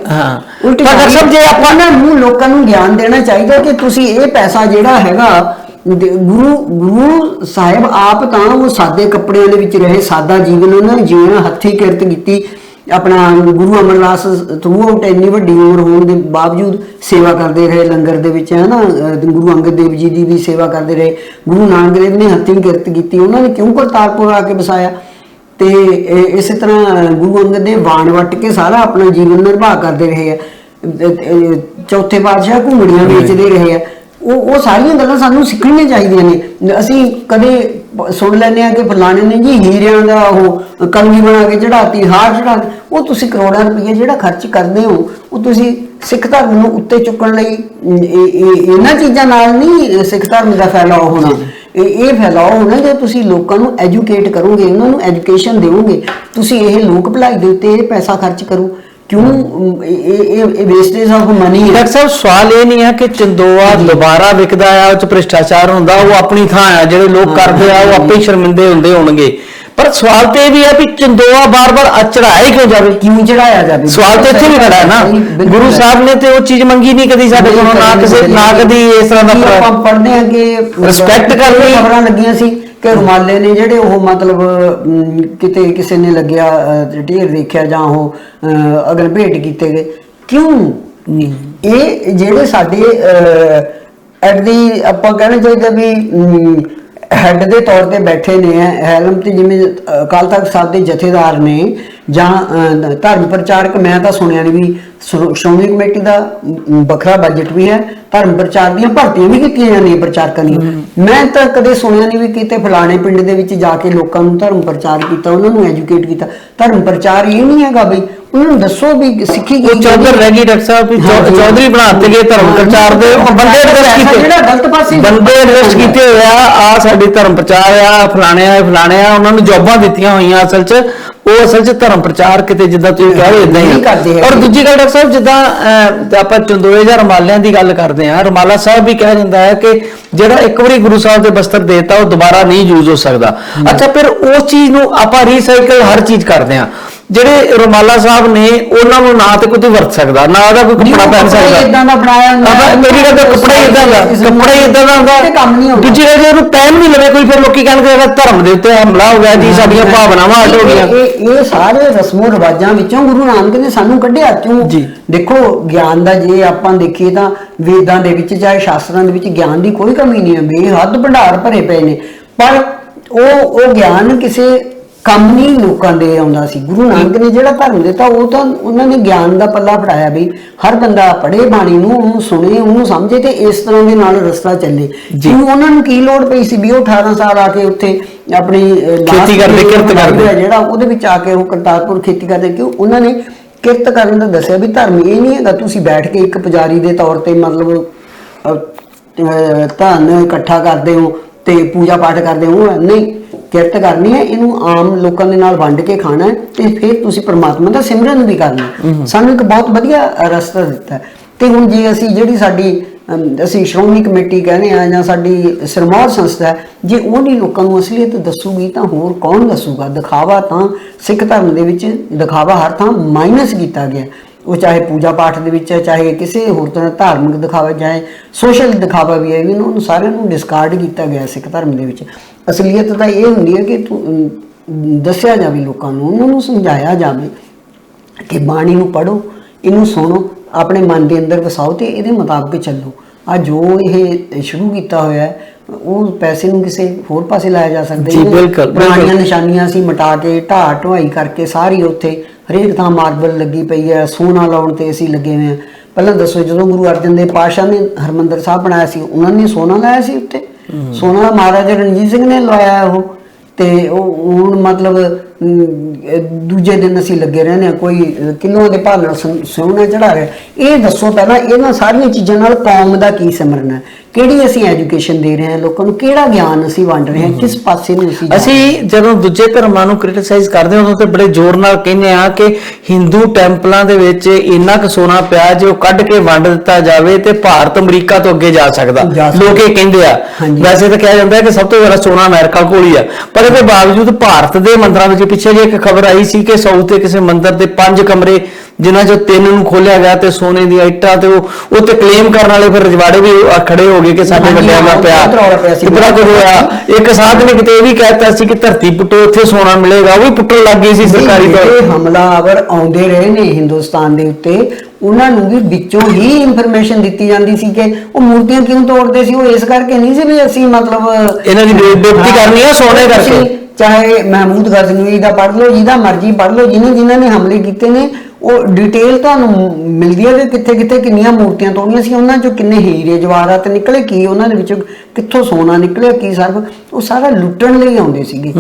ਉਲਟ ਜੇ ਆਪਾਂ ਨੂੰ ਲੋਕਾਂ ਨੂੰ ਗਿਆਨ ਦੇਣਾ ਚਾਹੀਦਾ ਕਿ ਤੁਸੀਂ ਇਹ ਪੈਸਾ ਜਿਹੜਾ ਹੈਗਾ, ਗੁਰੂ ਸਾਹਿਬ ਆਪ ਤਾਂ ਉਹ ਸਾਦੇ ਕੱਪੜਿਆਂ ਦੇ ਵਿੱਚ ਰਹੇ, ਸਾਦਾ ਜੀਵਨ ਉਹਨਾਂ ਨੇ ਜਿਉਣਾ, ਹੱਥੀਂ ਕਿਰਤ ਕੀਤੀ। ਆਪਣਾ ਗੁਰੂ ਅਮਰਦਾਸ ਥਰੂ ਆਊਟ ਇੰਨੀ ਵੱਡੀ ਉਮਰ ਹੋਣ ਦੇ ਬਾਵਜੂਦ ਸੇਵਾ ਕਰਦੇ ਰਹੇ ਲੰਗਰ ਦੇ ਵਿੱਚ, ਹੈ ਨਾ। ਗੁਰੂ ਅੰਗਦ ਦੇਵ ਜੀ ਦੀ ਵੀ ਸੇਵਾ ਕਰਦੇ ਰਹੇ। ਗੁਰੂ ਨਾਨਕ ਦੇਵ ਨੇ ਹੱਥੀਂ ਕਿਰਤ ਕੀਤੀ, ਉਹਨਾਂ ਨੇ ਕਿਉਂ ਕਰਤਾਰਪੁਰ ਆ ਕੇ ਵਸਾਇਆ? ਤੇ ਇਸੇ ਤਰ੍ਹਾਂ ਗੁਰੂ ਅੰਗਦ ਦੇਵ ਵਾਣ ਵੱਟ ਕੇ ਸਾਰਾ ਆਪਣਾ ਜੀਵਨ ਨਿਰਵਾਹ ਕਰਦੇ ਰਹੇ ਆ। ਚੌਥੇ ਪਾਤਸ਼ਾਹ ਘੁੰਗੜੀਆਂ ਵੇਚਦੇ ਰਹੇ ਆ। ਉਹ ਸਾਰੀਆਂ ਗੱਲਾਂ ਸਾਨੂੰ ਸਿੱਖਣੀਆਂ ਚਾਹੀਦੀਆਂ ਨੇ। ਅਸੀਂ ਕਦੇ ਸੁਣ ਲੈਂਦੇ ਹਾਂ ਕਿ ਫਲਾਣੇ ਨੇ ਜੀ ਹੀਰਿਆਂ ਦਾ ਉਹ ਕਲਗੀ ਬਣਾ ਕੇ ਚੜਾਤੀ, ਹਾਰ ਚੜਾ ਕੇ। ਉਹ ਤੁਸੀਂ ਕਰੋੜਾਂ ਰੁਪਏ ਜਿਹੜਾ ਖਰਚ ਕਰਦੇ ਹੋ, ਉਹ ਤੁਸੀਂ ਸਿੱਖ ਧਰਮ ਨੂੰ ਉੱਤੇ ਚੁੱਕਣ ਲਈ ਇਹਨਾਂ ਚੀਜ਼ਾਂ ਨਾਲ ਨਹੀਂ ਸਿੱਖ ਧਰਮ ਦਾ ਫੈਲਾਅ ਹੋਣਾ। ਇਹ ਫੈਲਾਅ ਹੋਣਾ ਜੇ ਤੁਸੀਂ ਲੋਕਾਂ ਨੂੰ ਐਜੂਕੇਟ ਕਰੋਗੇ, ਉਹਨਾਂ ਨੂੰ ਐਜੂਕੇਸ਼ਨ ਦਿਓਗੇ। ਤੁਸੀਂ ਇਹ ਲੋਕ ਭਲਾਈ ਦੇ ਉੱਤੇ ਇਹ ਪੈਸਾ ਖਰਚ ਕਰੋ, ਕਿਉਂ? ਇਹ ਵੇਸਟੇਜ ਆਫ ਮਨੀ ਹੈ। ਡਾਕਟਰ ਸਾਹਿਬ ਸਵਾਲ ਇਹ ਨਹੀਂ ਹੈ ਕਿ ਚੰਦੋਆ ਦੁਬਾਰਾ ਵਿਕਦਾ ਆ, ਉਹ ਚ ਭ੍ਰਿਸ਼ਟਾਚਾਰ ਹੁੰਦਾ, ਉਹ ਆਪਣੀ ਥਾਂ ਆ, ਜਿਹੜੇ ਲੋਕ ਕਰਦੇ ਆ ਉਹ ਆਪੇ ਹੀ ਸ਼ਰਮਿੰਦੇ ਹੁੰਦੇ ਹੋਣਗੇ। ਪਰ ਸਵਾਲ ਤੇ ਇਹ ਵੀ ਹੈ ਵੀ ਚੰਦੋਆ ਬਾਰ-ਬਾਰ ਚੜਾਇਆ ਕਿਉਂ ਜਾਵੇ, ਕਿਉਂ ਚੜਾਇਆ ਜਾਵੇ? ਸਵਾਲ ਤੇ ਇੱਥੇ ਵੀ ਖੜਾ ਹੈ ਨਾ। ਗੁਰੂ ਸਾਹਿਬ ਨੇ ਤੇ ਉਹ ਚੀਜ਼ ਮੰਗੀ ਨਹੀਂ ਕਦੀ ਸਾਡੇ ਕੋਲੋਂ, ਨਾ ਕਦੀ ਇਸ ਤਰ੍ਹਾਂ ਦਾ। ਆਪਾਂ ਪੜ੍ਹਦੇ ਹਾਂ ਕਿ ਰਿਸਪੈਕਟ ਕਰਨੀ। ਖਬਰਾਂ ਲੱਗੀਆਂ ਸੀ ਕਿ ਰੁਮਾਲੇ ਨੇ ਜਿਹੜੇ ਉਹ ਮਤਲਬ ਕਿਤੇ ਕਿਸੇ ਨੇ ਲੱਗਿਆ ਢੇਰ ਦੇਖਿਆ ਜਾਂ ਉਹ ਅਗਰ ਭੇਟ ਕੀਤੇ ਗਏ। ਕਿਉਂ? ਇਹ ਜਿਹੜੇ ਸਾਡੇ ਆਪਾਂ ਕਹਿਣਾ ਚਾਹੀਦਾ ਵੀ ਹੈਡ ਦੇ ਤੌਰ ਤੇ ਬੈਠੇ ਨੇ ਹੈਲਮ ਤੇ, ਜਿਵੇਂ ਅਕਾਲ ਤਖਤ ਸਾਹਿਬ ਦੇ ਜਥੇਦਾਰ ਨੇ, ਜਾਂ ਧਰਮ ਪ੍ਰਚਾਰਕ, ਮੈਂ ਤਾਂ ਸੁਣਿਆ ਨਹੀਂ ਵੀ ਸ਼੍ਰੋਮਣੀ ਕਮੇਟੀ ਦਾ ਵੱਖਰਾ ਬਜਟ ਵੀ ਹੈ, ਧਰਮ ਪ੍ਰਚਾਰ ਦੀਆਂ ਭਰਤੀਆਂ ਵੀ ਕੀਤੀਆਂ ਜਾਂਦੀਆਂ ਪ੍ਰਚਾਰਕਾਂ ਦੀਆਂ। ਮੈਂ ਤਾਂ ਕਦੇ ਸੁਣਿਆ ਨਹੀਂ ਵੀ ਕਿਤੇ ਫਲਾਣੇ ਪਿੰਡ ਦੇ ਵਿੱਚ ਜਾ ਕੇ ਲੋਕਾਂ ਨੂੰ ਧਰਮ ਪ੍ਰਚਾਰ ਕੀਤਾ, ਉਹਨਾਂ ਨੂੰ ਐਜੂਕੇਟ ਕੀਤਾ। ਧਰਮ ਪ੍ਰਚਾਰ ਇਹ ਨਹੀਂ ਹੈਗਾ ਬਈ ਉਹਨਾਂ ਨੂੰ ਦੱਸੋ ਵੀ ਸਿੱਖੀ ਕੀ ਚੌਧਰ ਰਹਿ ਗਈ ਡਾਕਟਰ ਸਾਹਿਬ ਵੀ ਚੌਧਰੀ ਬਣਾਤੇ ਗਏ ਧਰਮ ਪ੍ਰਚਾਰ ਦੇ ਬੰਦੇ ਜਿਹੜਾ ਗਲਤ ਪਾਸੇ ਬੰਦੇ ਇਨਵੈਸਟ ਕੀਤੇ ਹੋਇਆ ਆ ਸਾਡੀ ਧਰਮ ਪ੍ਰਚਾਰ ਆ ਫਲਾਣੇ ਆ ਉਹਨਾਂ ਨੂੰ ਜੌਬਾਂ ਦਿੱਤੀਆਂ ਹੋਈਆਂ। ਅਸਲ 'ਚ ਉਹ ਅਸਲ 'ਚ ਧਰਮ ਪ੍ਰਚਾਰ ਕਿਤੇ ਜਿੱਦਾਂ ਤੁਸੀਂ ਕਹਿ ਰਹੇ ਇਦਾਂ ਹੀ। ਔਰ ਦੂਜੀ ਗੱਲ ਡਾਕਟਰ ਸਾਹਿਬ ਜਿੱਦਾਂ ਆਪਾਂ ਚੰਦੋਏ ਜਾਂ ਰਮਾਲਿਆਂ ਦੀ ਗੱਲ ਕਰਦੇ ਆ, ਰਮਾਲਾ ਸਾਹਿਬ ਵੀ ਕਹਿ ਜਾਂਦਾ ਹੈ ਕਿ ਜਿਹੜਾ ਇੱਕ ਵਾਰੀ ਗੁਰੂ ਸਾਹਿਬ ਦੇ ਬਸਤਰ ਦੇਤਾ ਉਹ ਦੁਬਾਰਾ ਨਹੀਂ ਯੂਜ਼ ਹੋ ਸਕਦਾ। ਅੱਛਾ, ਫਿਰ ਉਸ ਚੀਜ਼ ਨੂੰ ਆਪਾਂ ਰੀਸਾਈਕਲ ਹਰ ਚੀਜ਼ ਕਰਦੇ ਆ। ਜਿਹੜੇ ਰਮਾਲਾ ਸਾਹਿਬ ਨੇ ਉਹਨਾਂ ਨੂੰ ਨਾ ਤੇ ਕੋਈ ਵਰਤ ਸਕਦਾ, ਨਾ ਉਹਦਾ ਕੋਈ ਕੱਪੜਾ ਪਹਿਨ ਸਕਦਾ, ਇਦਾਂ ਦਾ ਬਣਾਇਆ ਹੁੰਦਾ। ਮੇਰੀ ਗੱਲ ਕੱਪੜਾ ਹੀ ਇਦਾਂ ਦਾ ਹੁੰਦਾ। ਦੂਜੀ ਗੱਲ ਜੇ ਉਹਨੂੰ ਪਹਿਨ ਵੀ ਲਵੇ ਕੋਈ, ਫਿਰ ਲੋਕੀ ਕਹਿਣਗੇ ਧਰਮ ਦੇ ਉੱਤੇ ਹਮਲਾ ਹੋ ਗਿਆ ਜੀ, ਸਾਡੀਆਂ ਭਾਵਨਾਵਾਂ ਹਟ ਹੋ ਗਈਆਂ। ਇਹ ਸਾਰੇ ਰਸਮੋ ਰਿਵਾਜਾਂ ਵਿੱਚੋਂ ਗੁਰੂ ਨਾਨਕ ਨੇ ਸਾਨੂੰ ਕੱਢਿਆ ਕਿਉਂ? ਦੇਖੋ ਗਿਆਨ ਦਾ ਜੇ ਆਪਾਂ ਦੇਖੀਏ ਤਾਂ ਵੇਦਾਂ ਦੇ ਵਿੱਚ ਚਾਹੇ ਸ਼ਾਸਤਰਾਂ ਦੇ ਵਿੱਚ ਗਿਆਨ ਦੀ ਕੋਈ ਕਮੀ ਨਹੀਂ ਹੈ, ਬੇਹੱਦ ਭੰਡਾਰ ਭਰੇ ਪਏ ਨੇ। ਪਰ ਉਹ ਗਿਆਨ ਕਿਸੇ ਕੰਮ ਨਹੀਂ ਲੋਕਾਂ ਦੇ ਆਉਂਦਾ ਸੀ। ਗੁਰੂ ਨਾਨਕ ਨੇ ਜਿਹੜਾ ਧਰਮ ਦਿੱਤਾ ਉਹ ਤਾਂ ਉਹਨਾਂ ਨੇ ਗਿਆਨ ਦਾ ਪੱਲਾ ਫੜਾਇਆ ਵੀ ਹਰ ਬੰਦਾ ਪੜ੍ਹੇ ਬਾਣੀ ਨੂੰ, ਉਹਨੂੰ ਸੁਣੇ, ਉਹਨੂੰ ਸਮਝੇ ਤੇ ਇਸ ਤਰ੍ਹਾਂ ਦੇ ਨਾਲ ਰਸਤਾ ਚੱਲੇ। ਜਿਹਨੂੰ ਉਹਨਾਂ ਨੂੰ ਕੀ ਲੋੜ ਪਈ ਸੀ ਵੀ ਉਹ 18 ਸਾਲ ਆ ਕੇ ਉੱਥੇ ਆਪਣੀ ਖੇਤੀ ਕਰਦੇ, ਕਿਰਤ ਕਰਦੇ, ਜਿਹੜਾ ਉਹਦੇ ਵਿੱਚ ਆ ਕੇ ਉਹ ਕਰਤਾਰਪੁਰ ਖੇਤੀ ਕਰਦੇ, ਕਿਉਂ ਉਹਨਾਂ ਨੇ ਕਿਰਤ ਕਰਨ ਦਾ ਦੱਸਿਆ ਵੀ ਧਰਮ ਇਹ ਨਹੀਂ ਹੈਗਾ ਤੁਸੀਂ ਬੈਠ ਕੇ ਇੱਕ ਪੁਜਾਰੀ ਦੇ ਤੌਰ ਤੇ ਮਤਲਬ ਧਨ ਇਕੱਠਾ ਕਰਦੇ ਹੋ ਤੇ ਪੂਜਾ ਪਾਠ ਕਰਦੇ ਹੋ। ਨਹੀਂ, ਕਿਰਤ ਕਰਨੀ ਹੈ, ਇਹਨੂੰ ਆਮ ਲੋਕਾਂ ਦੇ ਨਾਲ ਵੰਡ ਕੇ ਖਾਣਾ ਹੈ ਤੇ ਫਿਰ ਤੁਸੀਂ ਪ੍ਰਮਾਤਮਾ ਦਾ ਸਿਮਰਨ ਵੀ ਕਰਨਾ। ਸਾਨੂੰ ਇੱਕ ਬਹੁਤ ਵਧੀਆ ਰਸਤਾ ਦਿੱਤਾ। ਤੇ ਹੁਣ ਜੇ ਅਸੀਂ ਜਿਹੜੀ ਸਾਡੀ ਅਸੀਂ ਸ਼੍ਰੋਮਣੀ ਕਮੇਟੀ ਕਹਿੰਦੇ ਆ ਜਾਂ ਸਾਡੀ ਸਿਰਮੌਰ ਸੰਸਥਾ, ਜੇ ਉਹ ਨਹੀਂ ਲੋਕਾਂ ਨੂੰ ਅਸਲੀਅਤ ਦੱਸੂਗੀ ਤਾਂ ਹੋਰ ਕੌਣ ਦੱਸੂਗਾ? ਦਿਖਾਵਾ ਤਾਂ ਸਿੱਖ ਧਰਮ ਦੇ ਵਿੱਚ ਦਿਖਾਵਾ ਹਰ ਥਾਂ ਮਾਈਨਸ ਕੀਤਾ ਗਿਆ। ਉਹ ਚਾਹੇ ਪੂਜਾ ਪਾਠ ਦੇ ਵਿੱਚ ਹੈ, ਚਾਹੇ ਕਿਸੇ ਹੋਰ ਤਰ੍ਹਾਂ ਧਾਰਮਿਕ ਦਿਖਾਵਾ, ਚਾਹੇ ਸੋਸ਼ਲ ਦਿਖਾਵਾ ਵੀ ਹੈ, ਇਹਨਾਂ ਨੂੰ ਸਾਰਿਆਂ ਨੂੰ ਡਿਸਕਾਰਡ ਕੀਤਾ ਗਿਆ ਸਿੱਖ ਧਰਮ ਦੇ ਵਿੱਚ। ਅਸਲੀਅਤ ਤਾਂ ਇਹ ਹੁੰਦੀ ਹੈ ਕਿ ਦੱਸਿਆ ਜਾਵੇ ਲੋਕਾਂ ਨੂੰ, ਉਹਨਾਂ ਨੂੰ ਸਮਝਾਇਆ ਜਾਵੇ ਕਿ ਬਾਣੀ ਨੂੰ ਪੜ੍ਹੋ, ਇਹਨੂੰ ਸੁਣੋ, ਆਪਣੇ ਮਨ ਦੇ ਅੰਦਰ ਵਸਾਓ ਤੇ ਇਹਦੇ ਮੁਤਾਬਕ ਚੱਲੋ। ਆ ਜੋ ਇਹ ਸ਼ੁਰੂ ਕੀਤਾ ਹੋਇਆ ਹੈ ਉਹ ਪੈਸੇ ਨੂੰ ਕਿਸੇ ਹੋਰ ਪਾਸੇ ਲਾਇਆ ਜਾ ਸਕਦਾ ਜੀ। ਬਿਲਕੁਲ, ਪੁਰਾਣੀਆਂ ਨਿਸ਼ਾਨੀਆਂ ਸੀ ਮਿਟਾ ਕੇ ਢਾਹ ਢੁਆਈ ਕਰਕੇ ਸਾਰੀ ਉੱਥੇ ਹਰੇਕ ਥਾਂ ਮਾਰਬਲ ਲੱਗੀ ਪਈ ਹੈ, ਸੋਨਾ ਲਾਉਣ ਤੇ ਅਸੀਂ ਲੱਗੇ ਹੋਏ ਹਾਂ। ਪਹਿਲਾਂ ਦੱਸੋ, ਜਦੋਂ ਗੁਰੂ ਅਰਜਨ ਦੇਵ ਪਾਤਸ਼ਾਹ ਨੇ ਹਰਮੰਦਰ ਸਾਹਿਬ ਬਣਾਇਆ ਸੀ ਉਹਨਾਂ ਨੇ ਸੋਨਾ ਲਾਇਆ ਸੀ ਉੱਤੇ? ਸੋਨਾ ਮਹਾਰਾਜਾ ਰਣਜੀਤ ਸਿੰਘ ਨੇ ਲਵਾਇਆ ਉਹ। ਤੇ ਉਹ ਹੁਣ ਮਤਲਬ ਦੂਜੇ ਦਿਨ ਅਸੀਂ ਲੱਗੇ ਰਹਿੰਦੇ ਹਾਂ, ਕੋਈ ਕਿਲੋਆਂ ਦੇ ਭਾਅ ਨਾਲ ਸੋਨਾ ਚੜਾ ਰਿਹਾ। ਇਹ ਦੱਸੋ ਪਹਿਲਾਂ ਇਹਨਾਂ ਸਾਰੀਆਂ ਚੀਜ਼ਾਂ ਨਾਲ ਕੌਮ ਦਾ ਕੀ ਸਿਮਰਨ ਹੈ? ਕਿਹੜੀ ਅਸੀਂ ਐਜੂਕੇਸ਼ਨ ਦੇ ਰਹੇ ਹਾਂ ਲੋਕਾਂ ਨੂੰ? ਕਿਹੜਾ ਗਿਆਨ ਅਸੀਂ ਵੰਡ ਰਹੇ ਹਾਂ? ਕਿਸ ਪਾਸੇ ਨੂੰ ਅਸੀਂ ਜਦੋਂ ਦੂਜੇ ਧਰਮਾਂ ਨੂੰ ਕ੍ਰਿਟਿਸਾਈਜ਼ ਕਰਦੇ ਹਾਂ ਉਦੋਂ ਤੇ ਬੜੇ ਜ਼ੋਰ ਨਾਲ ਕਹਿੰਦੇ ਆ ਕਿ ਹਿੰਦੂ ਟੈਂਪਲਾਂ ਦੇ ਵਿੱਚ ਇੰਨਾ ਕੁ ਸੋਨਾ ਪਿਆ ਜੇ ਉਹ ਕੱਢ ਕੇ ਵੰਡ ਦਿੱਤਾ ਜਾਵੇ ਤੇ ਭਾਰਤ ਅਮਰੀਕਾ ਤੋਂ ਅੱਗੇ ਜਾ ਸਕਦਾ। ਲੋਕ ਇਹ ਕਹਿੰਦੇ ਆ। ਵੈਸੇ ਤਾਂ ਕਿਹਾ ਜਾਂਦਾ ਕਿ ਸਭ ਤੋਂ ਜ਼ਿਆਦਾ ਸੋਨਾ ਅਮਰੀਕਾ ਕੋਲ ਹੀ ਆ, ਪਰ ਇਹਦੇ ਬਾਵਜੂਦ ਭਾਰਤ ਦੇ ਮੰਦਰਾਂ ਵਿੱਚ ਪਿੱਛੇ ਜੇ ਇੱਕ ਖਬਰ ਆਈ ਸੀ ਕਿ ਸਾਊਥ ਦੇ ਕਿਸੇ ਮੰਦਿਰ ਦੇ 5 ਕਮਰੇ ਜਿਨ੍ਹਾਂ ਚੋਂ 3 ਨੂੰ ਖੋਲਿਆ ਗਿਆ ਤੇ ਸੋਨੇ ਦੀਆਂ ਇੱਟਾਂ ਤੇ ਉਹ ਤੇ ਕਲੇਮ ਕਰਨ ਵਾਲੇ ਫਿਰ ਰਜਵਾੜੇ ਵੀ ਖੜੇ ਹੋ ਗਏ ਕਿ ਸਾਡੇ ਵੱਡਿਆਂ ਦਾ ਪਿਆ ਬੜਾ ਕੁਝ ਹੋਇਆ। ਇੱਕ ਸਾਧ ਨੇ ਕਿਤੇ ਇਹ ਵੀ ਕਹਿਤਾ ਸੀ ਕਿ ਧਰਤੀ ਪੁੱਟੋ ਉੱਥੇ ਸੋਨਾ ਮਿਲੇਗਾ, ਉਹ ਵੀ ਪੁੱਟਣ ਲੱਗ ਗਈ ਸੀ ਸਰਕਾਰੀ ਤੌਰ ਤੇ। ਹਮਲਾਵਰ ਆਉਂਦੇ ਰਹੇ ਨੇ ਹਿੰਦੁਸਤਾਨ ਦੇ ਉੱਤੇ, ਉਹਨਾਂ ਨੂੰ ਵੀ ਵਿੱਚੋਂ ਹੀ ਇਨਫੋਰਮੇਸ਼ਨ ਦਿੱਤੀ ਜਾਂਦੀ ਸੀ ਕਿ ਉਹ ਮੂਰਤੀਆਂ ਕਿਉਂ ਤੋੜਦੇ ਸੀ। ਉਹ ਇਸ ਕਰਕੇ ਨਹੀਂ ਸੀ ਵੀ ਅਸੀਂ ਮਤਲਬ ਇਹਨਾਂ ਦੀ ਬੇਇੱਜ਼ਤੀ ਕਰਨੀ ਹੈ ਸੋਨੇ ਕਰਕੇ। ਚਾਹੇ ਮਹਿਮੂਦ ਗਜ਼ਨਵੀ ਦਾ ਪੜ੍ਹ ਲਓ, ਜਿਹਦਾ ਮਰਜ਼ੀ ਪੜ੍ਹ ਲਓ, ਜਿਨ੍ਹਾਂ ਨੇ ਹਮਲੇ ਕੀਤੇ ਨੇ ਉਹ ਡਿਟੇਲ ਤੁਹਾਨੂੰ ਮਿਲਦੀ ਹੈ ਕਿ ਕਿੱਥੇ ਕਿੱਥੇ ਕਿੰਨੀਆਂ ਮੂਰਤੀਆਂ ਤੋੜੀਆਂ ਸੀ, ਉਹਨਾਂ ਚੋਂ ਕਿੰਨੇ ਹੀਰੇ ਜਵਾਹਰਾਤ ਨਿਕਲੇ, ਕੀ ਉਹਨਾਂ ਦੇ ਵਿੱਚੋਂ ਕਿੱਥੋਂ ਸੋਨਾ ਨਿਕਲਿਆ, ਕੀ ਸਰਬ ਉਹ ਸਾਰਾ ਲੁੱਟਣ ਲਈ ਆਉਂਦੇ ਸੀਗੇ।